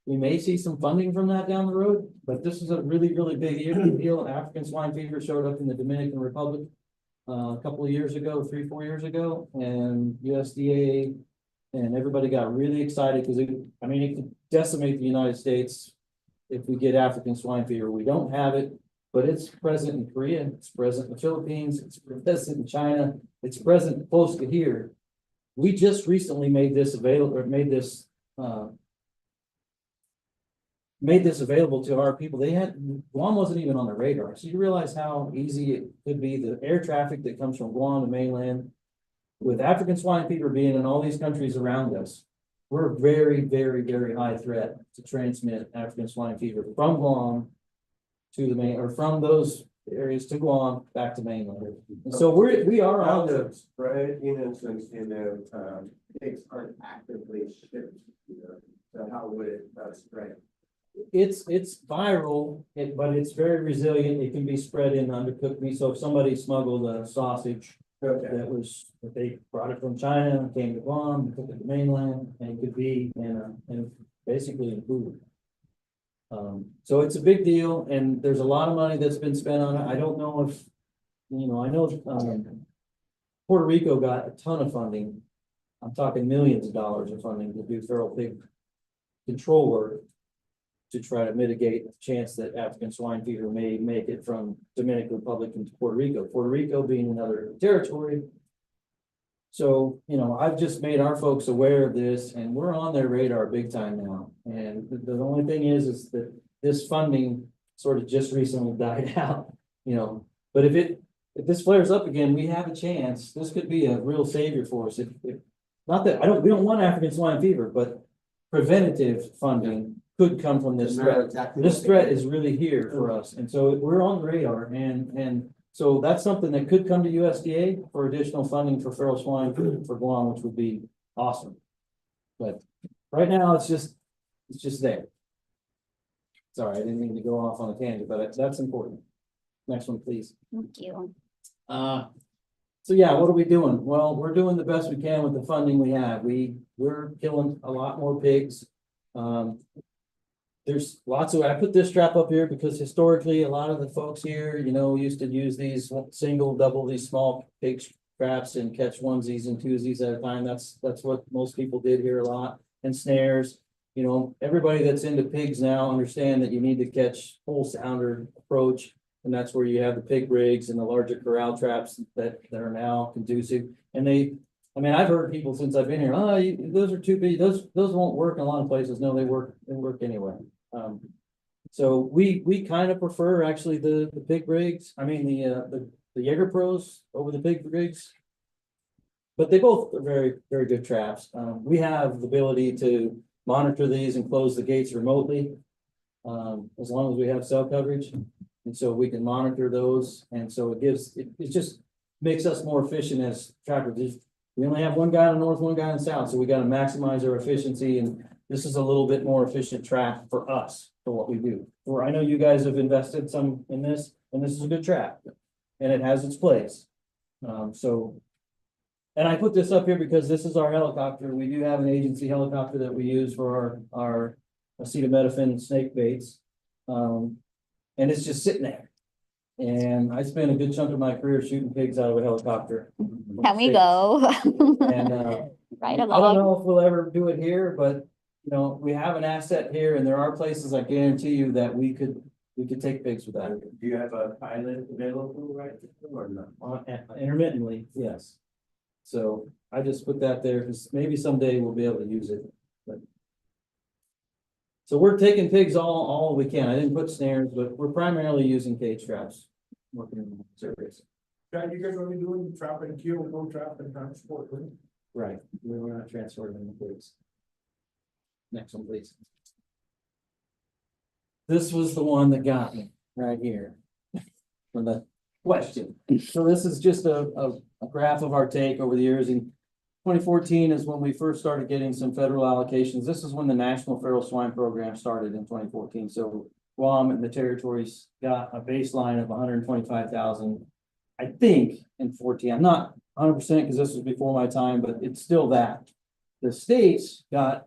may see some funding from that down the road, but this is a really, really big deal. African swine fever showed up in the Dominican Republic a couple of years ago, 3-4 years ago, and USDA and everybody got really excited because it could decimate the United States if we get African swine fever. We don't have it, but it's present in Korea, it's present in the Philippines, it's present in China, it's present close to here. We just recently made this available, or made this available to our people. Guam wasn't even on the radar. So you realize how easy it could be, the air traffic that comes from Guam to mainland. With African swine fever being in all these countries around us, we're a very, very, very high threat to transmit African swine fever from Guam to the main, or from those areas to Guam back to mainland. And so we are on the Right, pigs aren't actively shipped, so how would it spread? it's viral, but it's very resilient. It can be spread in undercooked meat. So if somebody smuggled a sausage Okay, that they brought it from China, came to Guam, took it to mainland, and it could be in basically in food. So it's a big deal, and there's a lot of money that's been spent on it. I don't know if, I know Puerto Rico got a ton of funding. I'm talking millions of dollars of funding to do feral pig control work to try to mitigate the chance that African swine fever may make it from Dominican Republic into Puerto Rico. Puerto Rico being another territory. So, I've just made our folks aware of this, and we're on their radar big time now. And the only thing is that this funding sort of just recently died out, But if this flares up again, we have a chance. This could be a real savior for us. Not that we don't want African swine fever, but preventative funding could come from this threat. This threat is really here for us, and so we're on the radar, and so that's something that could come to USDA for additional funding for feral swine for Guam, which would be awesome. But right now, it's just there. Sorry, I didn't mean to go off on a tangent, but that's important. Next one, please. Thank you. So yeah, what are we doing? Well, we're doing the best we can with the funding we have. We're killing a lot more pigs. There's lots of, I put this strap up here because historically, a lot of the folks here, used to use these double, these small pig traps and catch onesies and twosies at a time. That's what most people did here a lot. And snares, everybody that's into pigs now understand that you need to catch whole sounder approach. And that's where you have the pig rigs and the larger corral traps that are now conducive. And I've heard people since I've been here, those are too big. Those won't work in a lot of places. No, they work anyway. So we kind of prefer actually the pig rigs. The Jaeger Pros over the pig rigs. But they both are very, very good traps. We have the ability to monitor these and close the gates remotely. As long as we have cell coverage. And so we can monitor those. And so it just makes us more efficient as trappers. We only have one guy in the north, one guy in the south. So we got to maximize our efficiency. And this is a little bit more efficient trap for us for what we do. I know you guys have invested some in this, and this is a good trap. And it has its place. And I put this up here because this is our helicopter. We do have an agency helicopter that we use for our acetaminophen snake baits. And it's just sitting there. And I spent a good chunk of my career shooting pigs out of a helicopter. Can we go? And Right I don't along. know if we'll ever do it here, but you know, we have an asset here and there are places I guarantee you that we could take pigs with that. Do you have a pilot available right now or not? Intermittently, yes. So I just put that there because maybe someday we'll be able to use it, but. So we're taking pigs all we can. I didn't put snares, but we're primarily using cage traps. Working in this areas. Yeah, you guys only doing trap and kill, no trap and transport, right? Right, we're not transferring the pigs. Next one, please. This was the one that got me right here. For the question. So this is just a graph of our take over the years. In 2014 is when we first started getting some federal allocations. This is when the National Feral Swine Program started in 2014. So Guam and the territories got a baseline of 125,000. I think in 14. I'm not 100% because this was before my time, but it's still that. The states got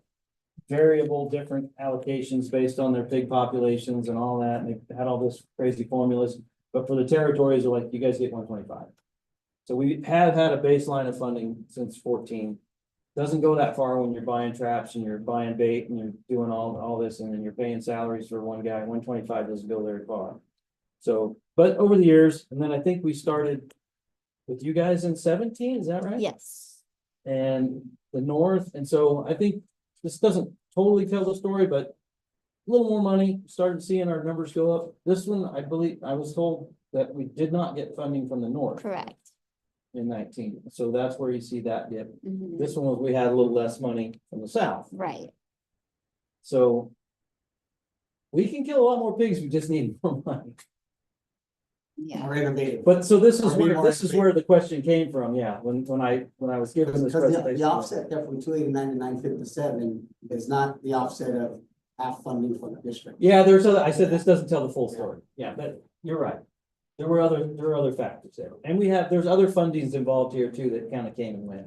variable different allocations based on their pig populations and all that, and they had all this crazy formulas. But for the territories, they're like, you guys get 125. So we have had a baseline of funding since 14. Doesn't go that far when you're buying traps and you're buying bait and you're doing all this, and then you're paying salaries for one guy. 125 doesn't go very far. So, but over the years, and then I think we started with you guys in 17, is that right? Yes. And the North, and so I think this doesn't totally tell the story, but a little more money, started seeing our numbers go up. This one, I believe, I was told that we did not get funding from the North Correct. in 19, so that's where you see that dip. Mhm. This one was, we had a little less money from the South, Right. so we can kill a lot more pigs, we just need more money. Yeah. More innovative. But so this is Are we where, more this is where the question came from, yeah, when I was given this Because presentation. the offset there from 289 to 957 is not the offset of half funding from the district. Yeah, there's other, I said this doesn't tell the full story. Yeah, but you're right. There were other factors there. And there's other fundings involved here too that kind of came and went.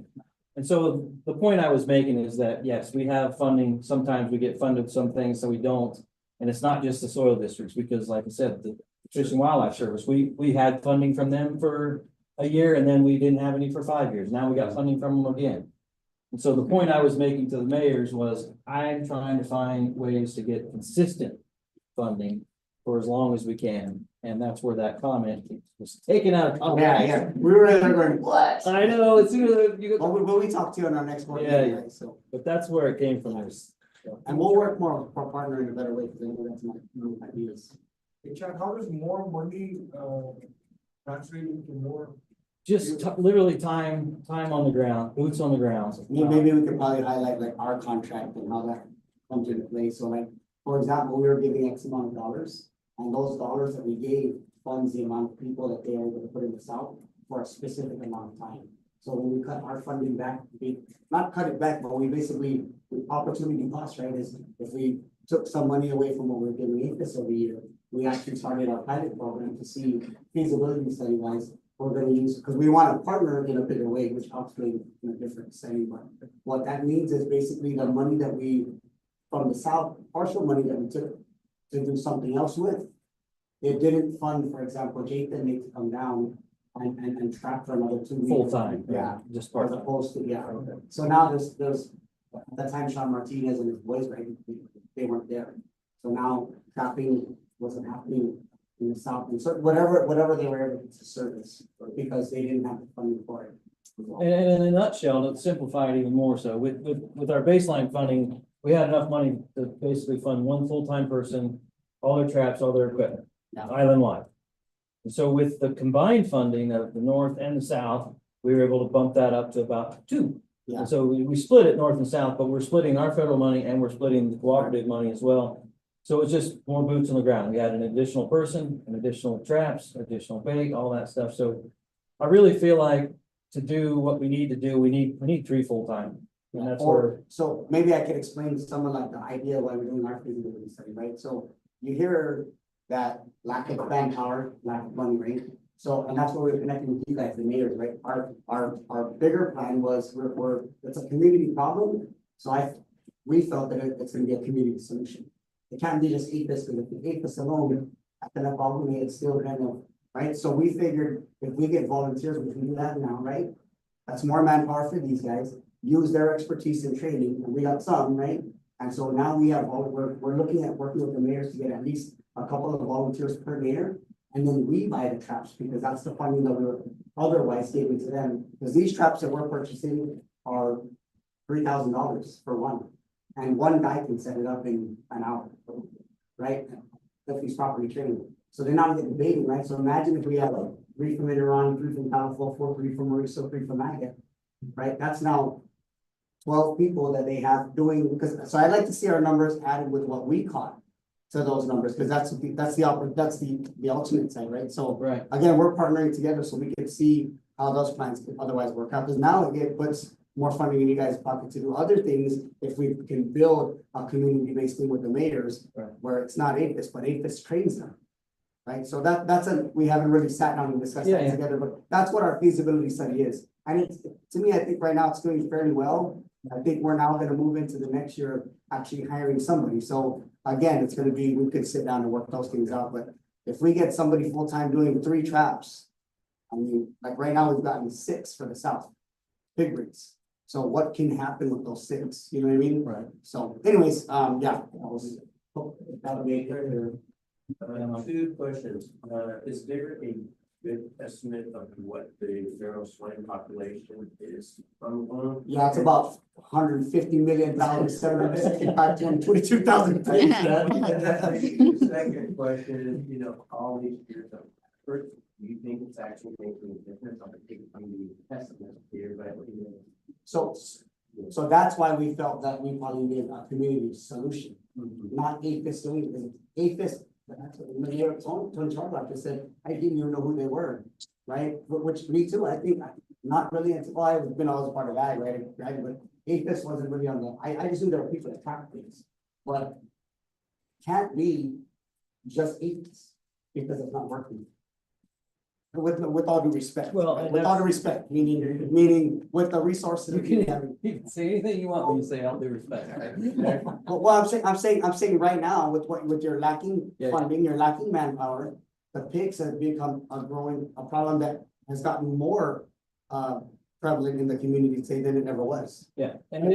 And so the point I was making is that, yes, we have funding. Sometimes we get funded some things, so we don't. And it's not just the soil districts, because like I said, the Fish and Wildlife Service, we had funding from them for a year and then we didn't have any for 5 years. Now we got funding from them again. And so the point I was making to the mayors was I'm trying to find ways to get consistent funding for as long as we can. And that's where that comment was taken out of context. Yeah, we were there going, what? I know, as soon as you But go, we talked to you on our next board Yeah, meeting, right? So, but that's where it came from. This. and we'll work more for partnering in a better way, because I know that's my ideas. Hey, Chad, how does more money, translate into more? Just literally time on the ground, boots on the ground. Maybe we could probably highlight like our contract and how that comes into play. So like, for example, we were giving X amount of dollars, and those dollars that we gave funds the amount of people that they are able to put in the South for a specific amount of time. So when we cut our funding back, we not cut it back, but we basically, the opportunity cost, right, is if we took some money away from what we were giving APHIS every year, we actually started our pilot program to see feasibility study wise, we're gonna use, because we want to partner in a bigger way, which obviously in a different setting, but what that means is basically the money that we, from the South, partial money that we took to do something else with. It didn't fund, for example, Jathan needs to come down and trap for another 2 weeks. Full time. Yeah, Just as part time. opposed to, yeah. So now there's, at that time, Sean Martinez and his boys, right, they weren't there. So now trapping wasn't happening in the South, and so whatever they were able to service, because they didn't have the funding for it. And in a nutshell, to simplify it even more so, with our baseline funding, we had enough money to basically fund one full-time person, all their traps, all their equipment, Yeah. island-wide. And so with the combined funding of the North and the South, we were able to bump that up to about 2. Yeah. And so we split it North and South, but we're splitting our federal money and we're splitting the cooperative money as well. So it's just more boots on the ground. We had an additional person, an additional traps, additional bait, all that stuff. So I really feel like to do what we need to do, we need 3 full-time. And that's where, Or, so maybe I could explain to someone like the idea why we're doing our feasibility study, right? So you hear that lack of manpower, lack of money, right? So, and that's where we're connecting with you guys, the mayors, right? Our bigger plan was it's a community problem. So we felt that it's gonna be a community solution. It can't be just APHIS, because if the APHIS alone, after that problem, it's still kind of, right? So we figured if we get volunteers, which we do that now, right? That's more manpower for these guys, use their expertise in training, and we got some, right? And so now we're looking at working with the mayors to get at least a couple of volunteers per mayor. And then we buy the traps because that's the funding that we're otherwise giving to them. Because these traps that we're purchasing are $3,000 for one. And one guy can set it up in an hour, right? If he's properly trained. So they're not getting debating, right? So imagine if we have 3 from Iran, 3 from California, 3 from Mauricio, 3 from Maga, right? That's now 12 people that they have doing, because, so I'd like to see our numbers added with what we caught to those numbers, because that's the ultimate side, right? So Right. again, we're partnering together so we can see how those plans could otherwise work out, because now it puts more funding in you guys' pocket to do other things if we can build a community-based thing with the mayors, Right. where it's not APHIS, but APHIS trains them. Right, so we haven't really sat down and discussed Yeah, that yeah. together, but that's what our feasibility study is. And it's, to me, I think right now it's doing fairly well. I think we're now gonna move into the next year of actually hiring somebody. So again, it's gonna be, we could sit down and work those things out, but if we get somebody full-time doing 3 traps, I mean, like right now, we've gotten 6 for the south, pig breeds. So what can happen with those 6, you know what I mean? Right. So anyways, yeah, that'll be it. Two questions. Is there a good estimate of what the feral swine population is? Yeah, it's about $150,765,222,000. The second question is, you know, all these years of effort, do you think it's actually making a difference? I'm the pessimist here, but you know. So that's why we felt that we probably need a community solution, not APHIS doing it. APHIS, that's what Mayor Tony Charlotte just said, I didn't even know who they were, right? Which me too, I think, not really until I was part of that, right? But APHIS wasn't really on the, I just knew there were people that track things, but can't be just APHIS because it's not working. With all due respect. Well, and With all due respect, meaning with the resources. You can say anything you want when you say all due respect. Well, I'm saying right now with your lacking Yeah. funding, your lacking manpower, the pigs have become a problem that has gotten more prevalent in the community today than it ever was. Yeah, and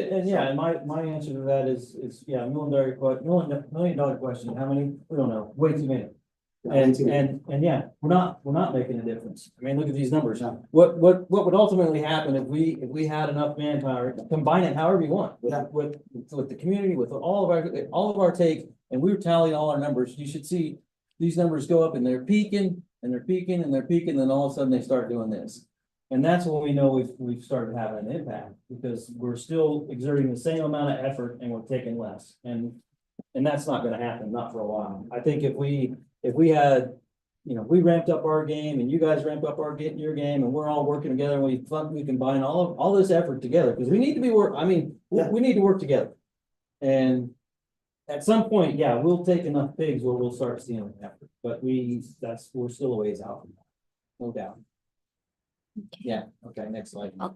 my answer to that is, yeah, $1 million question, how many? We don't know, way too many. And yeah, we're not making a difference. I mean, look at these numbers. Yeah. What would ultimately happen if we had enough manpower, combine it however you want, Yeah. with the community, with all of our take, and we were tallying all our numbers, you should see these numbers go up and they're peaking and they're peaking and they're peaking, then all of a sudden they start doing this. And that's when we know we've started having an impact, because we're still exerting the same amount of effort and we're taking less. And that's not gonna happen, not for a while. I think if we had, we ramped up our game and you guys ramped up your game and we're all working together and we combine all this effort together, because we need to be we need to work together. And at some point, yeah, we'll take enough pigs where we'll start seeing effort, but we're still a ways out from that, no doubt. Yeah, okay, next slide. Oh.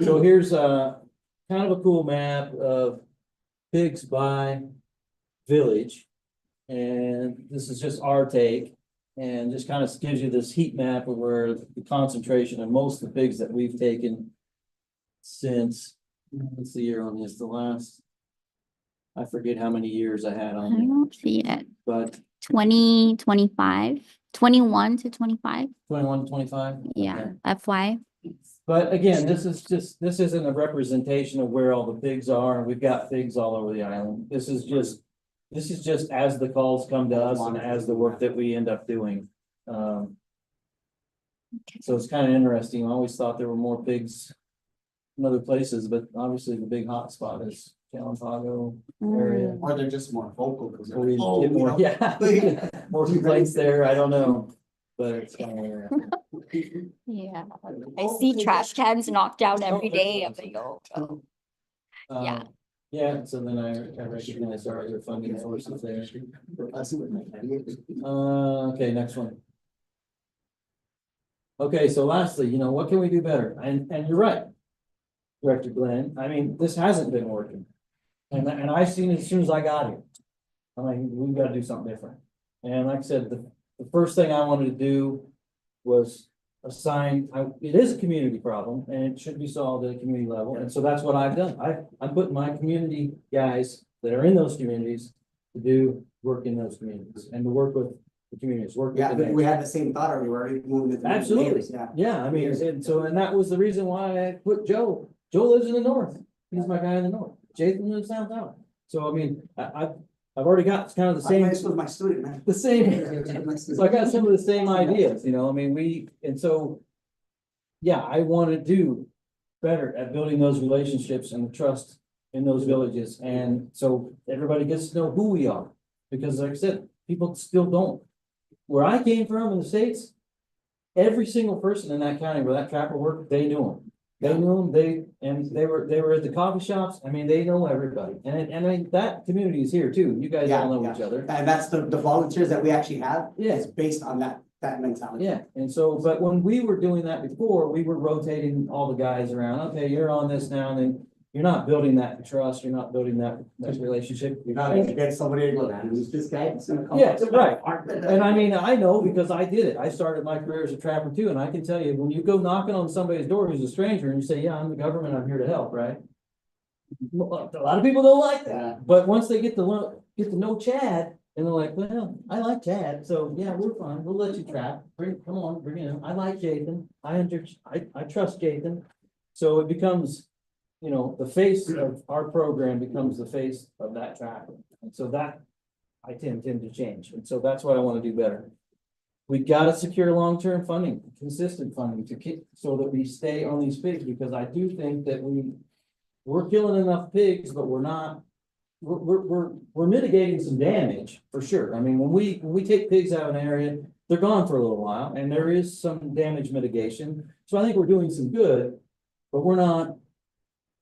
So here's kind of a cool map of pigs by village. And this is just our take, and just kind of gives you this heat map of where the concentration of most of the pigs that we've taken since, what's the year on this, I forget how many years I had I on it, don't see it. but 2025, 21 to 25. 21, 25. Yeah, Okay. FY. But again, this isn't a representation of where all the pigs are, and we've got pigs all over the island. This is just as the calls come to us and as the work that we end up doing. So it's kind of interesting. I always thought there were more pigs in other places, but obviously the big hot spot is Calapago area. Or they're just more vocal because Or we get more, yeah, more complaints there. I don't know, but it's kind of. Yeah, I see trash cans knocked down every day. I'm like, oh. Yeah. Yeah, so then I recognize our other funding sources there. Okay, next one. Okay, so lastly, what can we do better? And you're right, Director Glenn. I mean, this hasn't been working. And I've seen it as soon as I got here. I'm like, we've got to do something different. And like I said, the first thing I wanted to do was assign, it is a community problem and it should be solved at a community level. And so that's what I've done. I'm putting my community guys that are in those communities to do work in those communities and to work with the communities, work with Yeah, the we mayors. had the same thought, or we were already moving it. to the Absolutely. mayors, Yeah. Yeah, I mean, and so, and that was the reason why I put Joe. Joe lives in the north. He's my guy in the north. Jason lives downtown. So I mean, I've already got kind of the same, This was my student, man. the same. So I got some of the same ideas, you know, I mean, and so. Yeah, I want to do better at building those relationships and the trust in those villages. And so everybody gets to know who we are. Because like I said, people still don't. Where I came from in the States, every single person in that county where that trapper worked, they knew him. They knew him, they were at the coffee shops. I mean, they know everybody. And I mean, that community is here too. You guys Yeah, all know yeah. each other. And that's the volunteers that we actually have. Yeah. Is based on that mentality. Yeah, and so, but when we were doing that before, we were rotating all the guys around. Okay, you're on this now, and then you're not building that trust, you're not building that relationship. You gotta get somebody to go down, who's this guy? It's gonna come. Yeah, right. And I mean, I know because I did it. I started my career as a trapper too, and I can tell you, when you go knocking on somebody's door who's a stranger and you say, yeah, I'm the government, I'm here to help, right? A lot of people don't like Yeah. that, but once they get to know Chad, and they're like, well, I like Chad, so yeah, we're fine, we'll let you trap, come on, bring it in, I like Jathan, I trust Jathan. So it becomes, you know, the face of our program becomes the face of that trapper, and so that I tend to change, and so that's what I wanna do better. We gotta secure long-term funding, consistent funding to keep, so that we stay on these pigs, because I do think that we're killing enough pigs, but we're not. We're mitigating some damage for sure. I mean, when we take pigs out of an area, they're gone for a little while and there is some damage mitigation. So I think we're doing some good, but we're not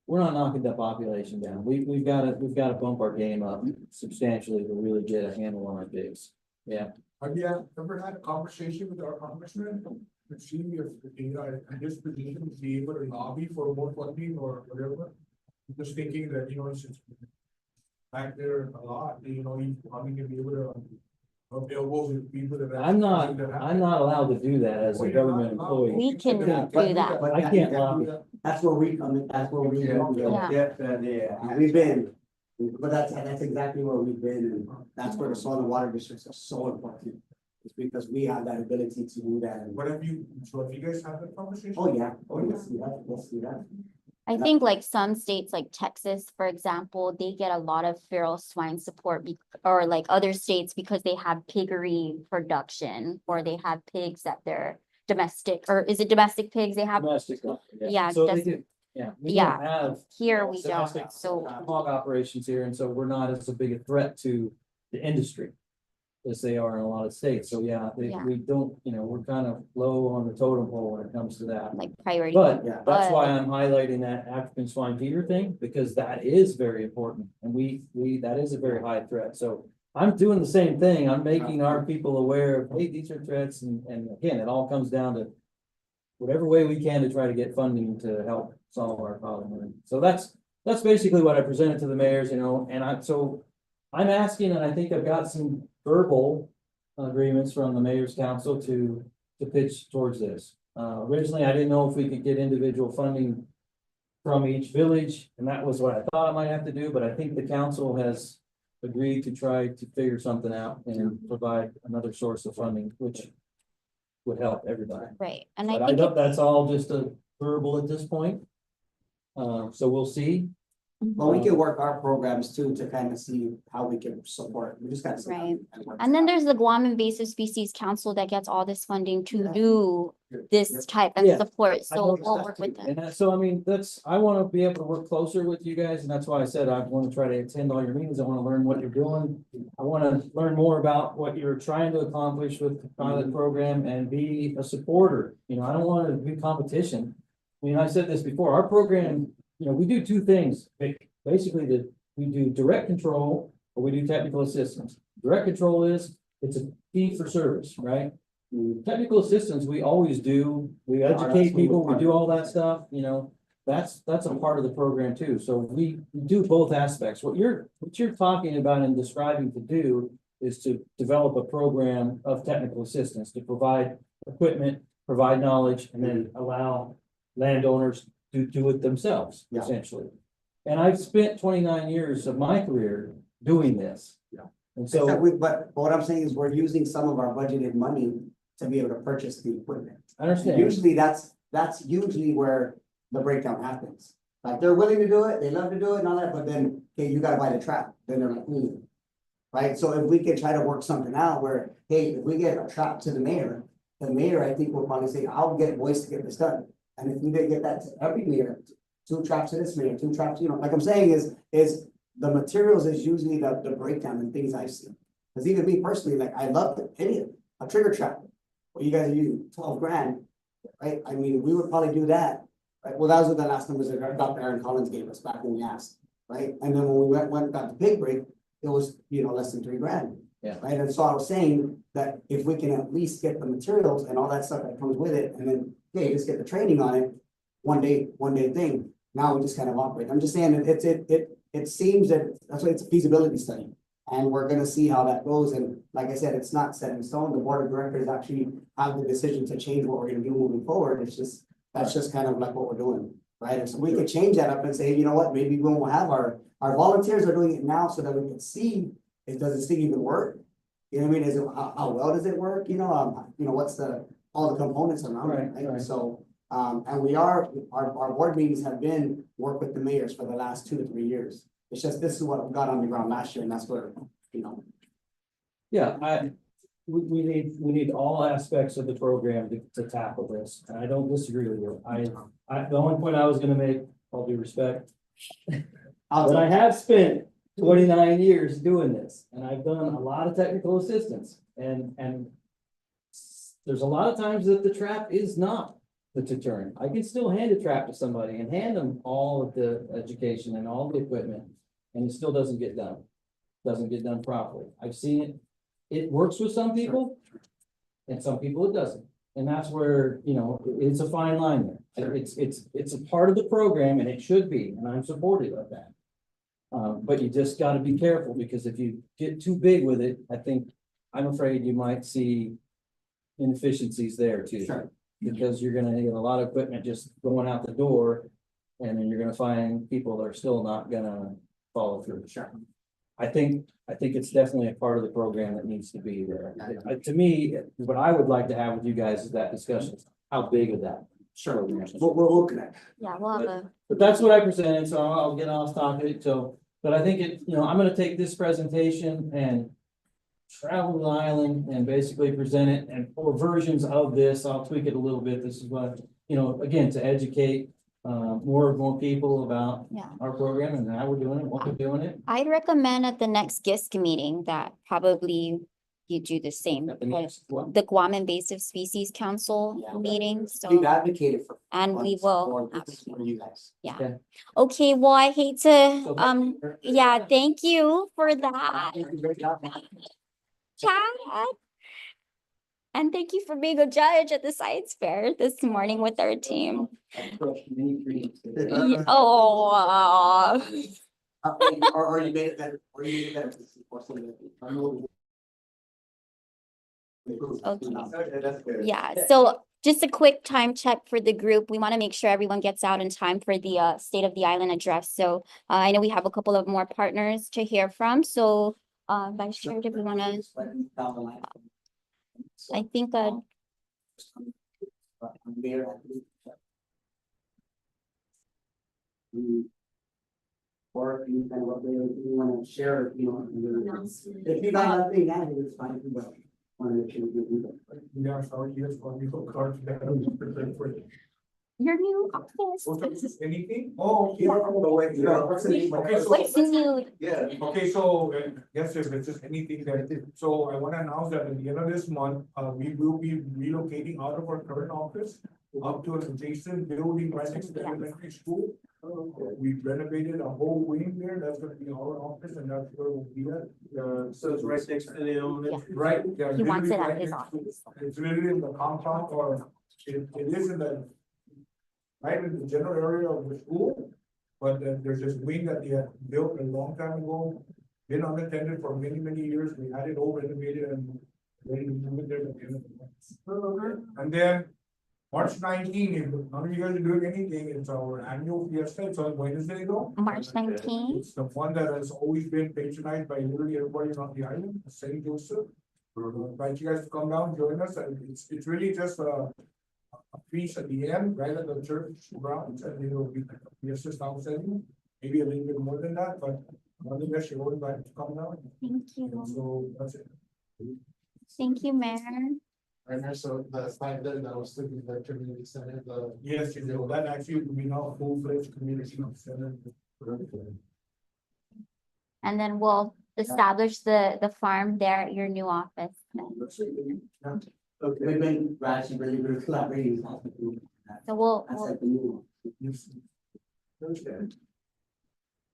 knocking that population down. We've got to bump our game up substantially to really get a handle on our pigs. Yeah. Have you ever had a conversation with our congressman? To see if, you know, in his position, is he able to lobby for more funding or whatever? I'm just thinking that, you know, since back there a lot, you know, he's probably gonna be able to. Available with people that. I'm not allowed to do that as a government employee. We can do that. But I can't lobby. That's where we come in, that's where we. Yeah. And we've been, but that's exactly where we've been, and that's where the soil and water districts are so important. It's because we have that ability to do that. What have you, so have you guys had that conversation? Oh, yeah, let's see that. I think like some states like Texas, for example, they get a lot of feral swine support or like other states because they have piggery production or they have pigs that they're domestic, or is it domestic pigs they have? Domestic. Yeah, So they just- do, yeah. We Yeah. don't have Here we don't, domestic so hog operations here, and so we're not as a big a threat to the industry as they are in a lot of states. So yeah, Yeah. we don't, you know, we're kind of low on the totem pole when it comes to that. like priority. But Yeah. that's why I'm highlighting that African swine fever thing, because that is very important, and that is a very high threat, so. I'm doing the same thing, I'm making our people aware of, hey, these are threats, and again, it all comes down to. Whatever way we can to try to get funding to help solve our problem, and so that's basically what I presented to the mayors, you know, and I'm asking, and I think I've got some verbal agreements from the mayor's council to pitch towards this. Originally, I didn't know if we could get individual funding from each village, and that was what I thought I might have to do, but I think the council has agreed to try to figure something out and provide another source of funding, which would help everybody. Right, and But I I think know that's all just a verbal at this point. So we'll see. But we can work our programs too to kind of see how we can support. We just gotta. sit down Right. and work And then it out. there's the Guam Invasive Species Council that gets all this funding to Yeah. do this type of Yeah. support, I so noticed we'll that work too. with them. And so, I mean, I wanna be able to work closer with you guys, and that's why I said I wanna try to attend all your meetings. I wanna learn what you're doing. I wanna learn more about what you're trying to accomplish with the pilot program and be a supporter. You know, I don't want it to be competition. I mean, I said this before, our program, you know, we do two things. Basically, we do direct control or we do technical assistance. Direct control it's a fee for service, right? Technical assistance, we always do, we educate people, we do all that stuff, you know, that's a part of the program too. So we do both aspects. What you're talking about and describing to do is to develop a program of technical assistance to provide equipment, provide knowledge, and then allow landowners to do it themselves, Yeah. essentially. And I've spent 29 years of my career doing this. Yeah. And Except so, but what I'm saying is we're using some of our budgeted money to be able to purchase the equipment. I understand, Usually that's usually where the breakdown happens. Like they're willing to do it, they love to do it and all that, but then, okay, you gotta buy the trap, then they're like, Right, so if we could try to work something out where, hey, if we get a trap to the mayor, I think will probably say, I'll get Boyce to get this done. And if we didn't get that to every mayor, 2 traps to this mayor, 2 traps, like I'm saying is the materials is usually the breakdown and things I've seen. Cause even me personally, like I love the idiot, a trigger trap. Well, you guys are using 12 grand, right? I mean, we would probably do that. Right, well, that was what the last numbers that Dr. Aaron Collins gave us back when we asked, right? And then when we went and got the big break, it was, less than 3 grand. Yeah. Right, and so I was saying that if we can at least get the materials and all that stuff that comes with it, and then, okay, just get the training on it, one day thing, now we just kind of operate. I'm just saying that it seems that that's why it's a feasibility study. And we're gonna see how that goes, and like I said, it's not set in stone, the board of directors actually have the decision to change what we're gonna do moving forward, that's just kind of like what we're doing, right? And so we could change that up and say, you know what, maybe we won't have our volunteers are doing it now so that we can see, does this thing even work? You know what I mean, is it, how well does it work, what's all the components around it, Right, right? right. So, and we are, our board meetings have been work with the mayors for the last 2 to 3 years. It's just, this is what we got on the ground last year, and that's where, yeah, we need all aspects of the program to tackle this, and I don't disagree with you. The only point I was gonna make, all due respect, but I have spent 29 years doing this, and I've done a lot of technical assistance, and there's a lot of times that the trap is not the deterrent. I can still hand a trap to somebody and hand them all of the education and all the equipment, and it still doesn't get done. Doesn't get done properly. I've seen it. It works with some people, and some people it doesn't. And that's where, it's a fine line there. It's a part of the program, and it should be, and I'm supportive of that. But you just gotta be careful, because if you get too big with it, I'm afraid you might see inefficiencies there too. Sure. Because you're gonna get a lot of equipment just going out the door, and then you're gonna find people that are still not gonna follow through. Sure. I think it's definitely a part of the program that needs to be there. To me, what I would like to have with you guys is that discussion, how big of that. Sure, we'll connect. Yeah, we'll have a, But that's what I presented, so I'll get off topic, but I think I'm gonna take this presentation and travel the island and basically present it, and for versions of this, I'll tweak it a little bit. This is what, again, to educate more people about yeah. our program and how we're doing it, what we're doing it. I'd recommend at the next GISC meeting that probably you do the same. At the next one. The Guam Invasive Species Council meeting, We've so, advocated for. and we months will. for you guys. Yeah. Okay. Okay, well, I hate to, So- yeah, thank you for that, Great job. Chad. And thank you for being a judge at the science fair this morning with our team. Yeah, oh, Or you made it better, Okay. That's good. yeah, so just a quick time check for the group. We want to make sure everyone gets out in time for the State of the Island address. So I know we have a couple of more partners to hear from, so Vice Chair, if we want to, I think, Or if you kind of what you want to share, if you want to. If you got nothing, yeah, it's fine. But want to make sure you do that. Yeah, sorry, yes, for me, cards. your new office. Anything? Oh, yeah. Okay, so. What's new? Yeah. Okay, so, yes, if it's just anything so I want to announce that at the end of this month, we will be relocating out of our current office up to an adjacent building right next to the elementary school. We renovated a whole wing there, that's gonna be our office, and that's where we'll be at. So it's right next to the elementary. Right. yeah, He wants it literally at right his next to- office. It's literally in the compound, or it is in the. Right in the general area of the school, but there's this wing that they had built a long time ago. Been unattended for many years, we had it all renovated and ready to move it there at the end of the month. And then March 19, if none of you guys are doing anything, it's our annual fiesta, it's on Wednesday though. March 19th. It's the one that has always been patronized by literally everybody on the island, St. Joseph. Invite you guys to come down, join us, and it's really just a feast at the end, right at the church grounds, and it'll be like a fiesta style setting. Maybe a little bit more than that, but one of you guys should all invite to come down. Thank you. So that's it. Thank you, Mayor. And so the slide that I was thinking that community center, the. Yes, you know, that actually will be now a full-fledged community center. And then we'll establish the farm there at your new office. Okay. We've been actually really good collaborating. So we'll, That's we'll- like the new one. Okay.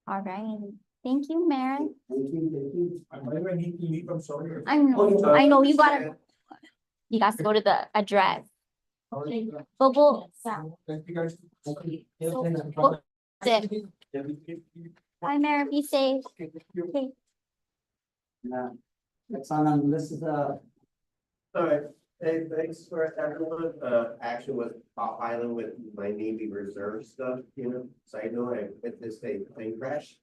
all right. Thank you, Mayor. Thank you. By the way, I need to leave, I'm sorry. I know you gotta, you guys go to the address, but we'll, Thank you guys. bye, Mayor, be safe. Okay. Yeah. Next on, this is All right, hey, thanks for everyone, actually was off island with my Navy Reserve stuff, you know, so I know I witnessed a plane crash.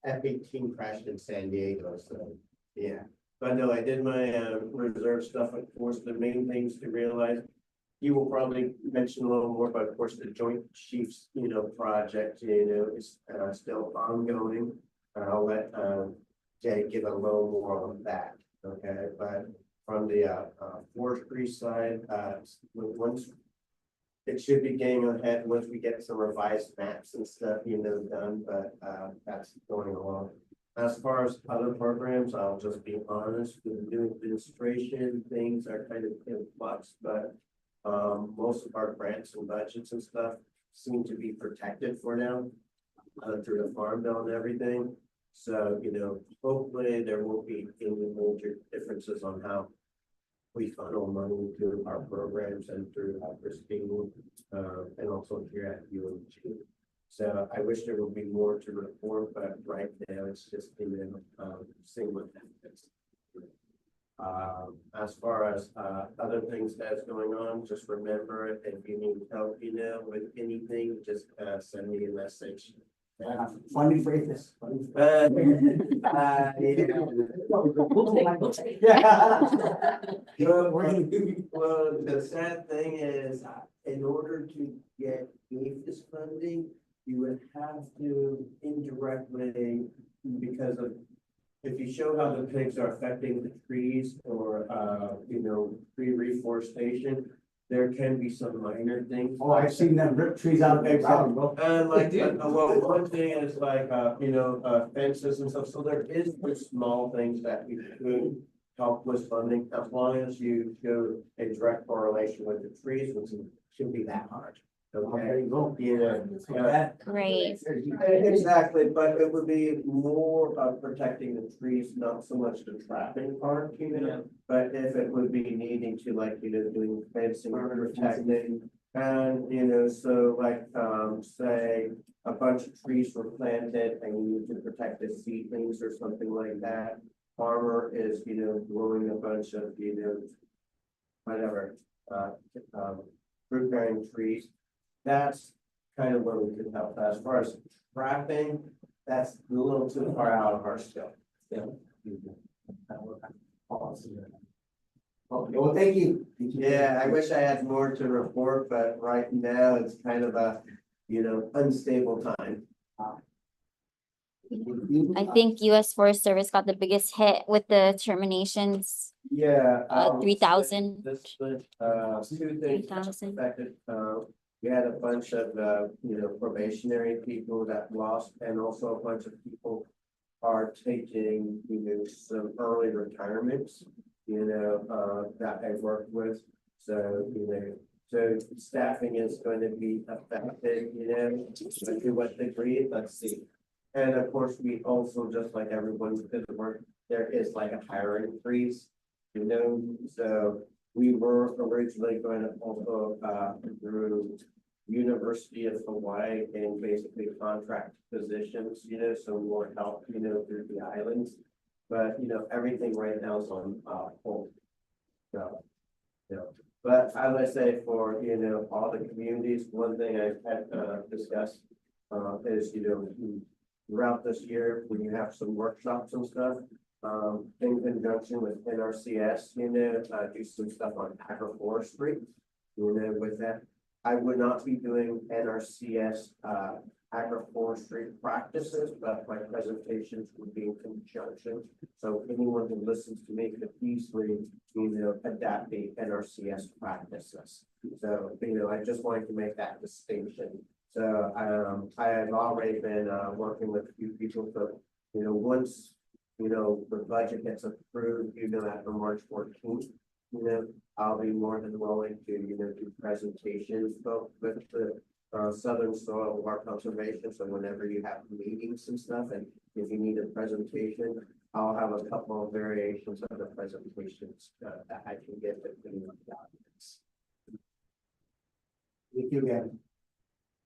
F-18 crashed in San Diego, so, yeah, but no, I did my, reserve stuff, of course, the main things to realize. You will probably mention a little more, but of course, the Joint Chiefs, you know, project, you know, is, still ongoing. I'll let, Jay give a little more on that, okay, but from the forestry side, once it should be getting ahead once we get some revised maps and stuff, you know, done, but that's going along. As far as other programs, I'll just be honest, with the new administration, things are kind of in flux, but most of our grants and budgets and stuff seem to be protected for now through the farm bill and everything. So, you know, hopefully there won't be any major differences on how we funnel money to our programs and through Christine, and also here at UNG. So I wish there would be more to report, but right now it's just, you know, seeing what happens. As far as other things that's going on, just remember if you need help, you know, with anything, just send me a message. Funny phrases. Yeah. Well, the sad thing is, in order to get APHIS funding, you would have to indirectly, because of, if you show how the pigs are affecting the trees or, you know, tree reforestation, there can be some minor things. Oh, I've seen them rip trees out of their ground, bro. Like, well, one thing is like, you know, fences and stuff, so there is just small things that we could help with funding, as long as you show a direct correlation with the trees, which shouldn't be that hard. Okay, yeah, Great. exactly, but it would be more of protecting the trees, not so much the trapping part, you know? But if it would be needing to, like, you know, doing fencing or protecting, and, you know, so like, say, a bunch of trees were planted and you need to protect the seedlings or something like that. Farmer is, you know, growing a bunch of, you know, whatever, fruit bearing trees. That's kind of where we could help. As far as trapping, that's a little too far out of our scope. Okay, well, thank you. Yeah, I wish I had more to report, but right now it's kind of a, you know, unstable time. I think US Forest Service got the biggest hit with the terminations. Yeah. 3,000. This, two things 3,000. affected, we had a bunch of, you know, probationary people that lost, and also a bunch of people are taking, you know, some early retirements, you know, that I worked with. So, you know, so staffing is going to be affected, you know, but to what degree, let's see. And of course, we also, just like everyone who did the work, there is like a hiring freeze, you know, so we were originally going to also, through University of Hawaii and basically contract positions, you know, so more help, you know, through the islands. But, you know, everything right now is on, hold. So, you know, But I would say for, all the communities, one thing I've had, discussed, is, throughout this year, when you have some workshops and stuff, in conjunction with NRCS, do some stuff on agroforestry. With that, I would not be doing NRCS, agroforestry practices, but my presentations would be in conjunction. So anyone who listens to me could easily, adapt the NRCS practices. So, I just wanted to make that distinction. So, I have already been, working with a few people, so, once, the budget gets approved, after March 14th, I'll be more than willing to, do presentations, both with the Southern Soil Water Conservation, so whenever you have meetings and stuff, and if you need a presentation, I'll have a couple of variations of the presentations that I can get to clean up documents. Thank you again.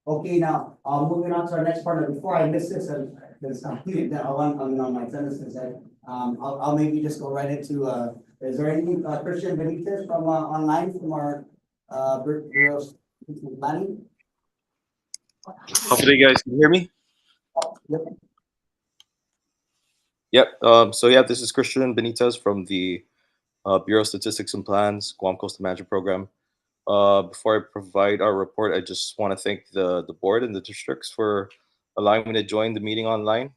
Okay, now, moving on to our next partner, before I miss this, and there's something that I want on my sentences, I'll maybe just go right into, is there anything, Christian Benitez from, online from our, Bureau of Planning? Hopefully you guys can hear me. Yep. Yep. So yeah, this is Christian Benitez from the Bureau of Statistics and Plans, Guam Coastal Management Program. Before I provide our report, I just want to thank the board and the districts for allowing me to join the meeting online.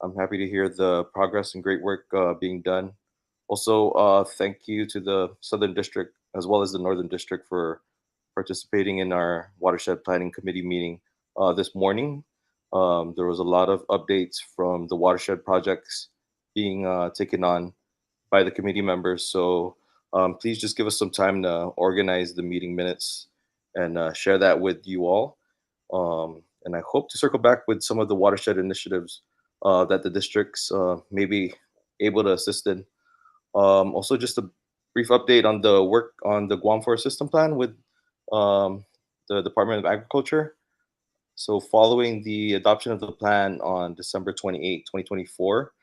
I'm happy to hear the progress and great work being done. Also, thank you to the Southern District as well as the Northern District for participating in our Watershed Planning Committee meeting this morning. There was a lot of updates from the watershed projects being taken on by the committee members. So please just give us some time to organize the meeting minutes and share that with you all. And I hope to circle back with some of the watershed initiatives that the districts may be able to assist in. Also, just a brief update on the work on the Guam Forest System Plan with the Department of Agriculture. So following the adoption of the plan on December 28, 2024,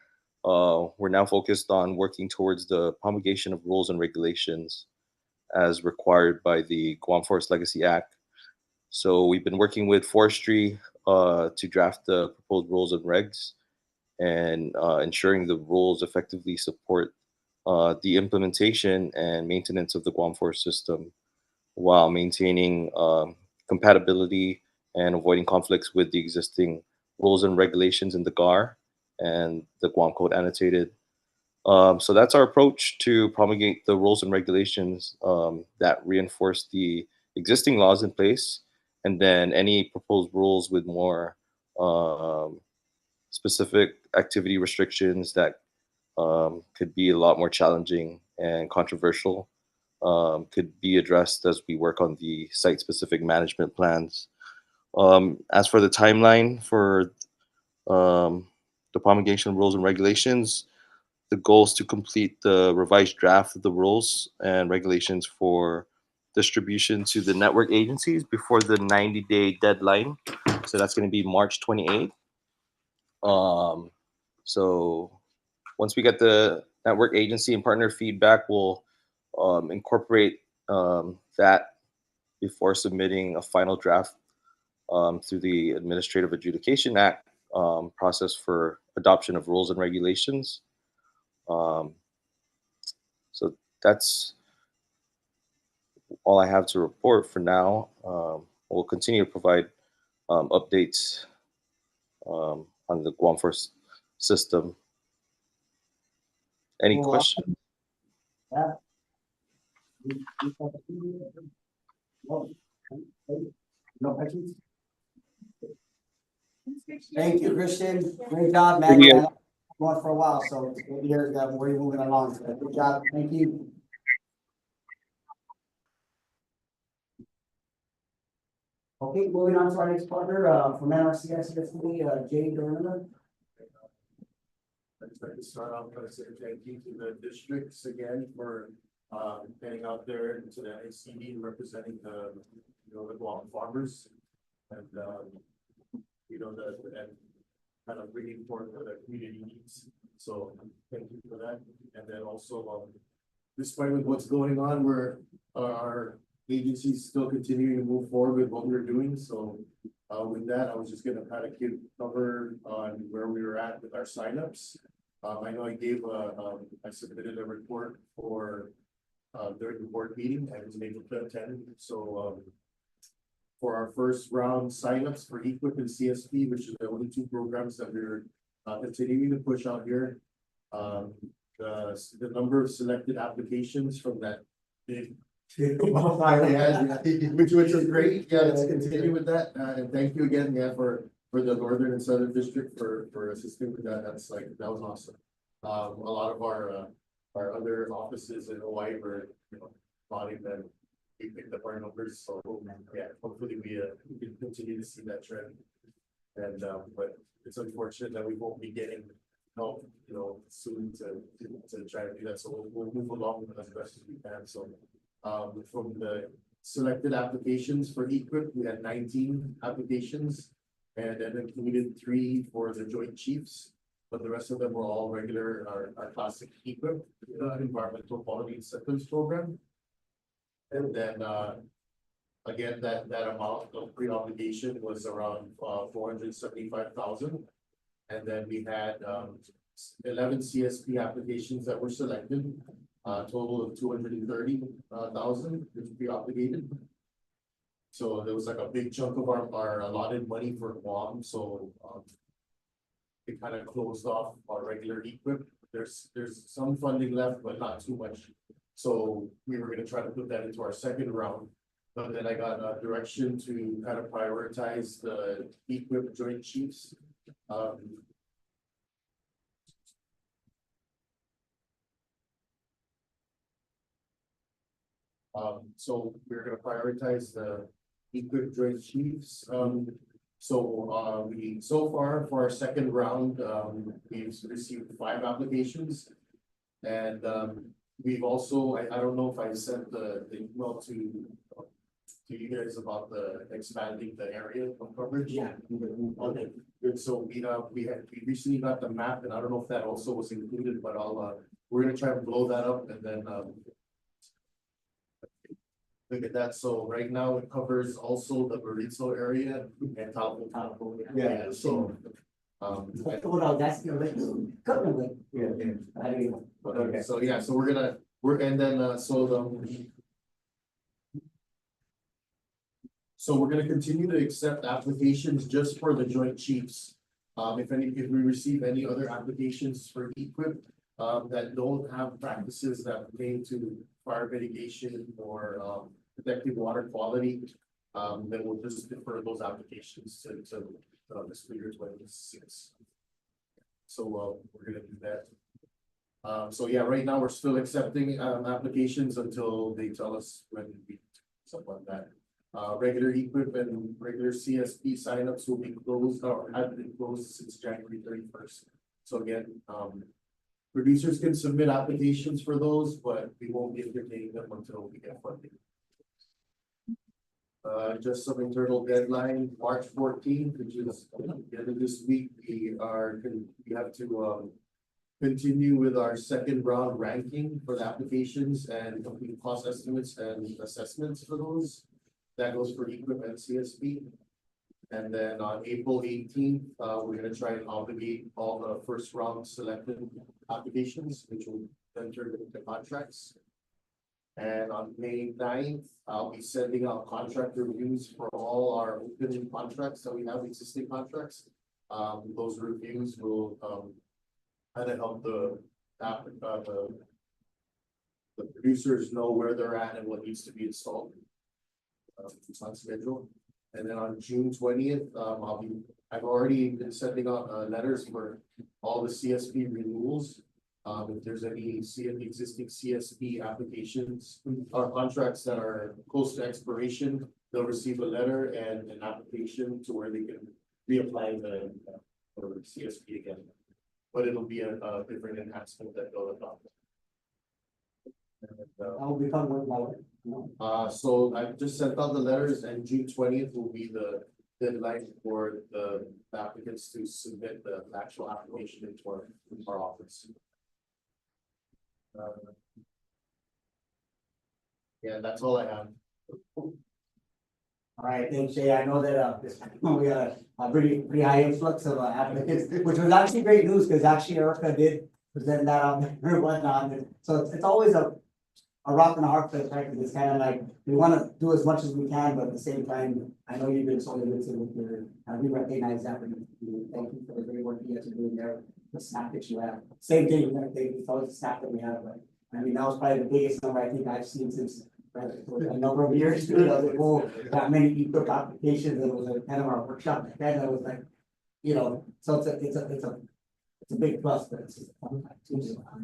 we're now focused on working towards the promulgation of rules and regulations as required by the Guam Forest Legacy Act. So we've been working with forestry to draft the proposed rules and regs and ensuring the rules effectively support the implementation and maintenance of the Guam Forest System while maintaining compatibility and avoiding conflicts with the existing rules and regulations in the GAR and the Guam Code Annotated. So that's our approach to promulgate the rules and regulations that reinforce the existing laws in place, and then any proposed rules with more specific activity restrictions that could be a lot more challenging and controversial could be addressed as we work on the site-specific management plans. As for the timeline for the promulgation of rules and regulations, the goal is to complete the revised draft of the rules and regulations for distribution to the network agencies before the 90-day deadline. So that's going to be March 28th. So once we get the network agency and partner feedback, we'll incorporate that before submitting a final draft through the Administrative Adjudication Act process for adoption of rules and regulations. So that's all I have to report for now. We'll continue to provide updates on the Guam Forest system. Any Well, questions? Yeah. No questions? Thank you, Christian. Great job, man. Thank you. We're going for a while, so it's good to hear that where you're moving along. So good job. Thank you. Okay, moving on to our next partner, from NRCS, Jay Dorna. I'd like to start off by saying thank you to the districts again for getting out there to the SGSWCD and representing the Guam farmers and and kind of really important for the community needs. So thank you for that. And then also despite with what's going on, we're our agency's still continuing to move forward with what we're doing, so. With that, I was just gonna kind of give cover on where we were at with our signups. I know I submitted a report for, during the board meeting, I was able to attend, so, for our first round signups for EQUIP and CSP, which are the only two programs that we're, continuing to push out here. The number of selected applications from that big which was great, yeah, let's continue with that, and thank you again, yeah, for the Northern and Southern District for assisting with that, that was awesome. A lot of our other offices in Hawaii were, plotting that we picked up our numbers, so, yeah, hopefully we can continue to see that trend. And, but it's unfortunate that we won't be getting help, soon to try to do that, so we'll move along as best as we can, so. From the selected applications for EQUIP, we had 19 applications. And that included 3 for the Joint Chiefs, but the rest of them were all regular, our classic EQUIP, Environmental Quality Acceptance Program. And then, again, that amount of pre-obligation was around 475,000. And then we had 11 CSP applications that were selected. Total of 230,000 which we obligated. So there was like a big chunk of our allotted money for Guam, so it kind of closed off our regular EQUIP. There's some funding left, but not too much. So we were gonna try to put that into our second round. But then I got a direction to kind of prioritize the EQUIP Joint Chiefs. So we're gonna prioritize the EQUIP Joint Chiefs. So far for our second round, we've received 5 applications. And we've also, I don't know if I sent the email to you guys about the expanding the area of coverage. Yeah. Okay, good. So we recently got the map, and I don't know if that also was included, but we're gonna try to blow that up and then look at that. So right now it covers also the Burrito area and Taupo. Yeah, so. Hold on, that's your government. Yeah. Okay, so yeah, so we're gonna continue to accept applications just for the Joint Chiefs. If we receive any other applications for EQUIP that don't have practices that pertain to fire mitigation or protective water quality, then we'll just defer those applications to fiscal year 26. So we're gonna do that. So yeah, right now we're still accepting applications until they tell us when we something like that. Regular EQUIP and regular CSP signups will be closed or have been closed since January 31st. So again, producers can submit applications for those, but we won't be entertaining them until we get funding. Just some internal deadline, March 14th, which is the end of this week, we have to continue with our second round ranking for the applications and complete cost estimates and assessments for those. That goes for EQUIP and CSP. And then on April 18th, we're gonna try and obligate all the first round selected applications, which will then turn into contracts. And on May 9th, I'll be sending out contract reviews for all our open contracts that we have, existing contracts. Those reviews will kind of help the producers know where they're at and what needs to be installed. It's on schedule. And then on June 20th, I've already been sending out letters for all the CSP renewals. If there's any existing CSP applications or contracts that are close to expiration, they'll receive a letter and an application to where they can reapply for CSP again. But it'll be a different enhancement that they'll adopt. I'll become one. So I just sent out the letters, and June 20th will be the deadline for the applicants to submit the actual application into our office. Yeah, that's all I have. All right, thanks, Jay. I know that, we got a pretty high influx of applicants, which was actually great news, because actually Erica did present that out there and whatnot. And so it's always a rock and a hard place, right? Because it's kind of like, we want to do as much as we can, but at the same time, I know you've been so limited with your, we recognize that. Thank you for the great work you guys are doing there, the staff that you have. Same thing, I think, it's always the staff that we have, but I mean, that was probably the biggest number I think I've seen since a number of years. I was like, oh, that many e-book applications, it was like kind of our workshop, back then, I was like, so it's a big plus, but it's.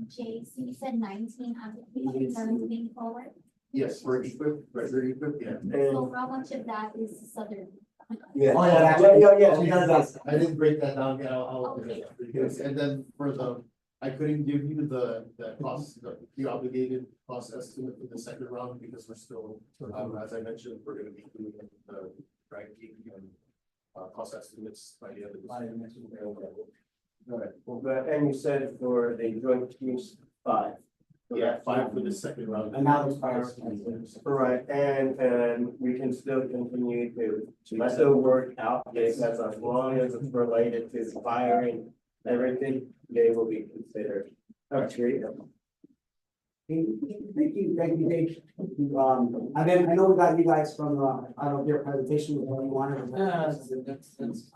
Jay, so you said 19 applications are moving forward. Yes, we're equipped, yeah. So how much of that is Southern? Yeah. Oh, yeah, she does that. I didn't break that down yet, I'll, Okay. and then for I couldn't give you the cost, the obligated cost estimate for the second round because we're still, as I mentioned, we're gonna be doing the ranking and cost estimates by the end of this year. All right, well, but, and you said for the joint chiefs, 5. Yeah, 5 for the second round. And now it's fire. Right, and we can still continue to still work out this as long as it's related to fire and everything, they will be considered. Okay. Thank you, Dave. And then I know we got you guys from, I don't know, your presentation with what you wanted.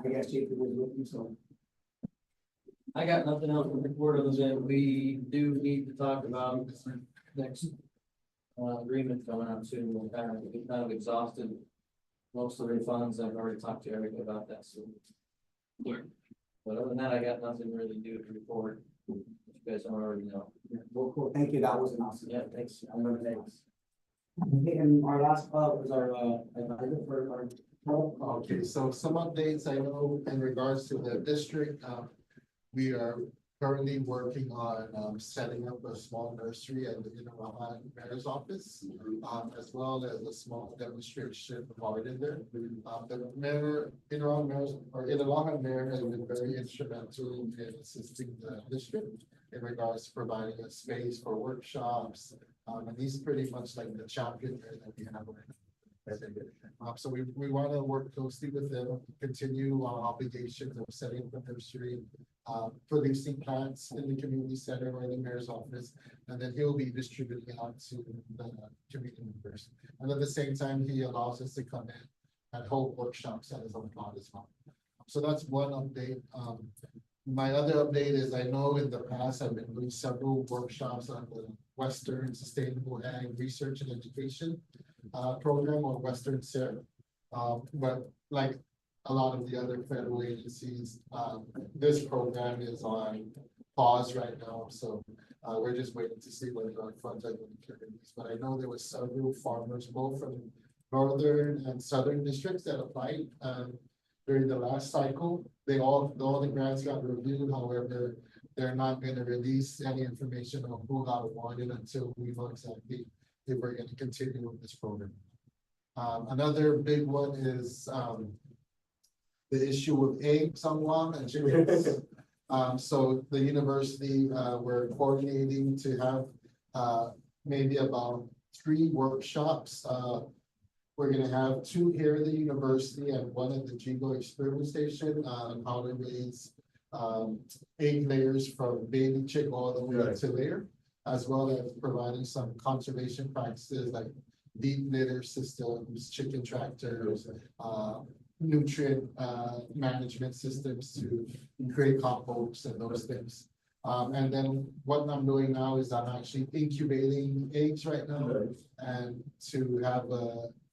I guess Jacob was with you, so. I got nothing else to report other than we do need to talk about this next agreement coming up soon. We're kind of exhausted. Most of the funds, I've already talked to Eric about that, so. Yeah. But other than that, I got nothing really new to report. You guys already know. Well, cool, thank you, that was an awesome. Yeah, thanks. I remember that. Okay, and our last, was our, advisor for our. Okay, so some updates I know in regards to the district, we are currently working on setting up a small nursery at the Inawaha Mayor's office, as well as a small demonstration garden there. The mayor, Inawaha Mayor has been very instrumental in assisting the district in regards to providing a space for workshops. And he's pretty much like the champion there that we have. So we want to work closely with them, continue our obligations of setting up the nursery, producing plants in the community center or in the mayor's office, and then he'll be distributing out to the community members. And at the same time, he allows us to come in and hold workshops at his own plot as well. So that's one update. My other update is I know in the past I've been doing several workshops on the Western Sustainable Ag Research and Education program or Western SIR. But like a lot of the other federal agencies, this program is on pause right now. So we're just waiting to see whether our funds are going to be released. But I know there was several farmers, both from northern and southern districts that applied during the last cycle. All the grants got reviewed. However, they're not going to release any information on who got awarded until we know exactly if we're going to continue with this program. Another big one is the issue with eggs on Guam and chickens. So the university, we're coordinating to have maybe about 3 workshops. We're gonna have 2 here at the university and 1 at the Jigo Experiment Station on how to raise egg layers from baby chick all the way to layer, as well as providing some conservation practices like deep litter systems, chicken tractors, nutrient management systems to create compost and those things. And then what I'm doing now is I'm actually incubating eggs right now, and to have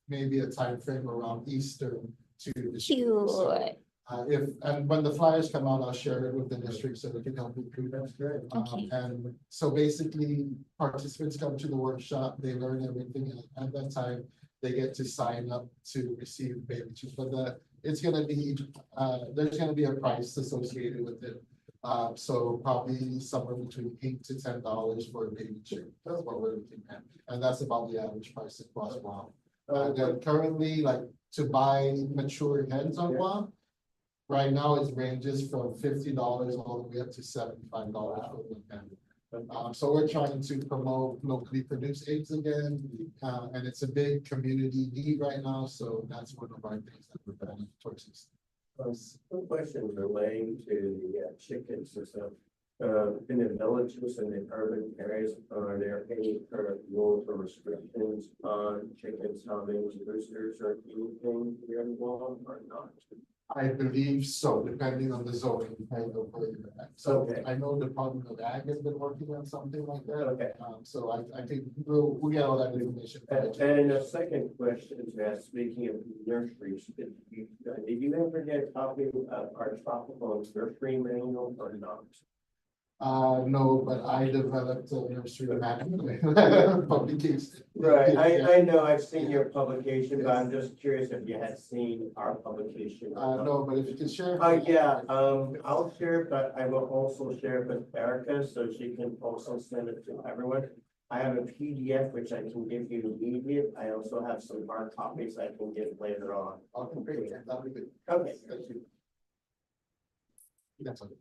maybe a time frame around Easter to distribute. So, and when the flyers come out, I'll share it with the district so they can help recruit. Okay. And so basically, participants come to the workshop, they learn everything, and at that time, they get to sign up to receive baby chips. But it's gonna be there's gonna be a price associated with it. So probably somewhere between $8 to $10 for a baby chip. That's what we're looking at, and that's about the average price across Guam. Then currently, like to buy mature hens on Guam, right now it ranges from $50 all the way up to $75 for one hen. So we're trying to promote locally produced eggs again, and it's a big community need right now, so that's one of our things that we're planning towards this. Some questions relating to the chicken system. In the villages and the urban areas, are there any current rules or restrictions on chickens, having roosters or anything here involved or not? I believe so, depending on the zoning. I don't believe that. So Okay. I know the Department of Ag has been working on something like that. Okay. So I think we'll get all that information. And a second question is that speaking of nurseries, did you ever get a copy of our tropical nursery manual or not? No, but I developed a nursery management publication. Right, I know I've seen your publication, but I'm just curious if you had seen our publication. or not. No, but if you can share. Yeah, I'll share, it, but I will also share it with Erica, so she can also send it to everyone. I have a PDF which I can give you immediate. I also have some hard copies I can give later on. Okay, great, that'll be good. Okay. Thank you. That's all.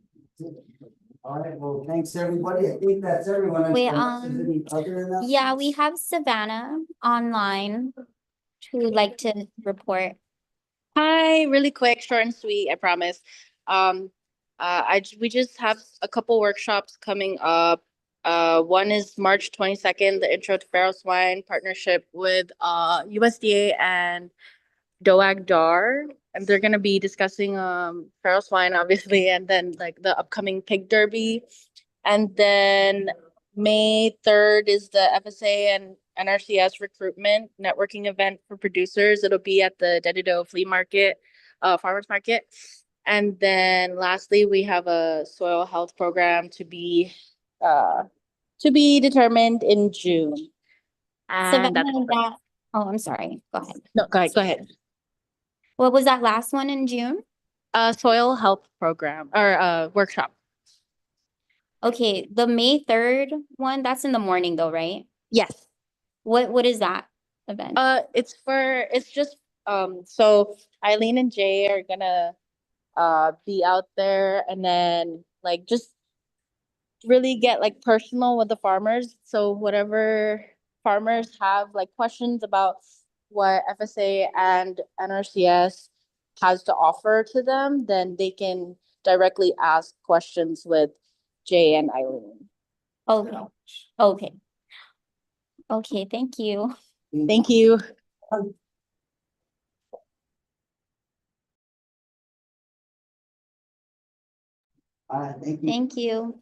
All right, well, thanks, everybody. I think that's everyone. Wait, Unless there's any other announcements? Yeah, we have Savannah online who'd like to report. Hi, really quick, short and sweet, I promise. We just have a couple workshops coming up. One is March 22nd, the Intro to Feral Swine partnership with USDA and DOAG DAR. And they're gonna be discussing feral swine, obviously, and then like the upcoming pig derby. And then May 3rd is the FSA and NRCS recruitment networking event for producers. It'll be at the Dedido Flea Market, Farmers Market. And then lastly, we have a soil health program to be determined in June. And that's Savannah, oh, I'm sorry. Go ahead. no, go ahead. What was that last one in June? Soil health program or workshop. Okay, the May 3rd one, that's in the morning though, right? Yes. What is that event? It's just so Eileen and Jay are gonna be out there and then like just really get like personal with the farmers. So whatever farmers have like questions about what FSA and NRCS has to offer to them, then they can directly ask questions with Jay and Eileen. Okay, okay. Okay, thank you. Thank you. Thank you. Thank you.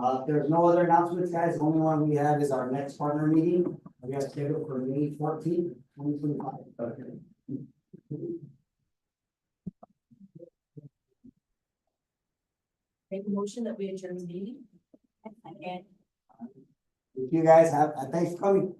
If there's no other announcements, guys, the only one we have is our next partner meeting. We have scheduled for May 14th, 2025. Okay. Make a motion that we adjourn the meeting. And If you guys have, thanks for coming.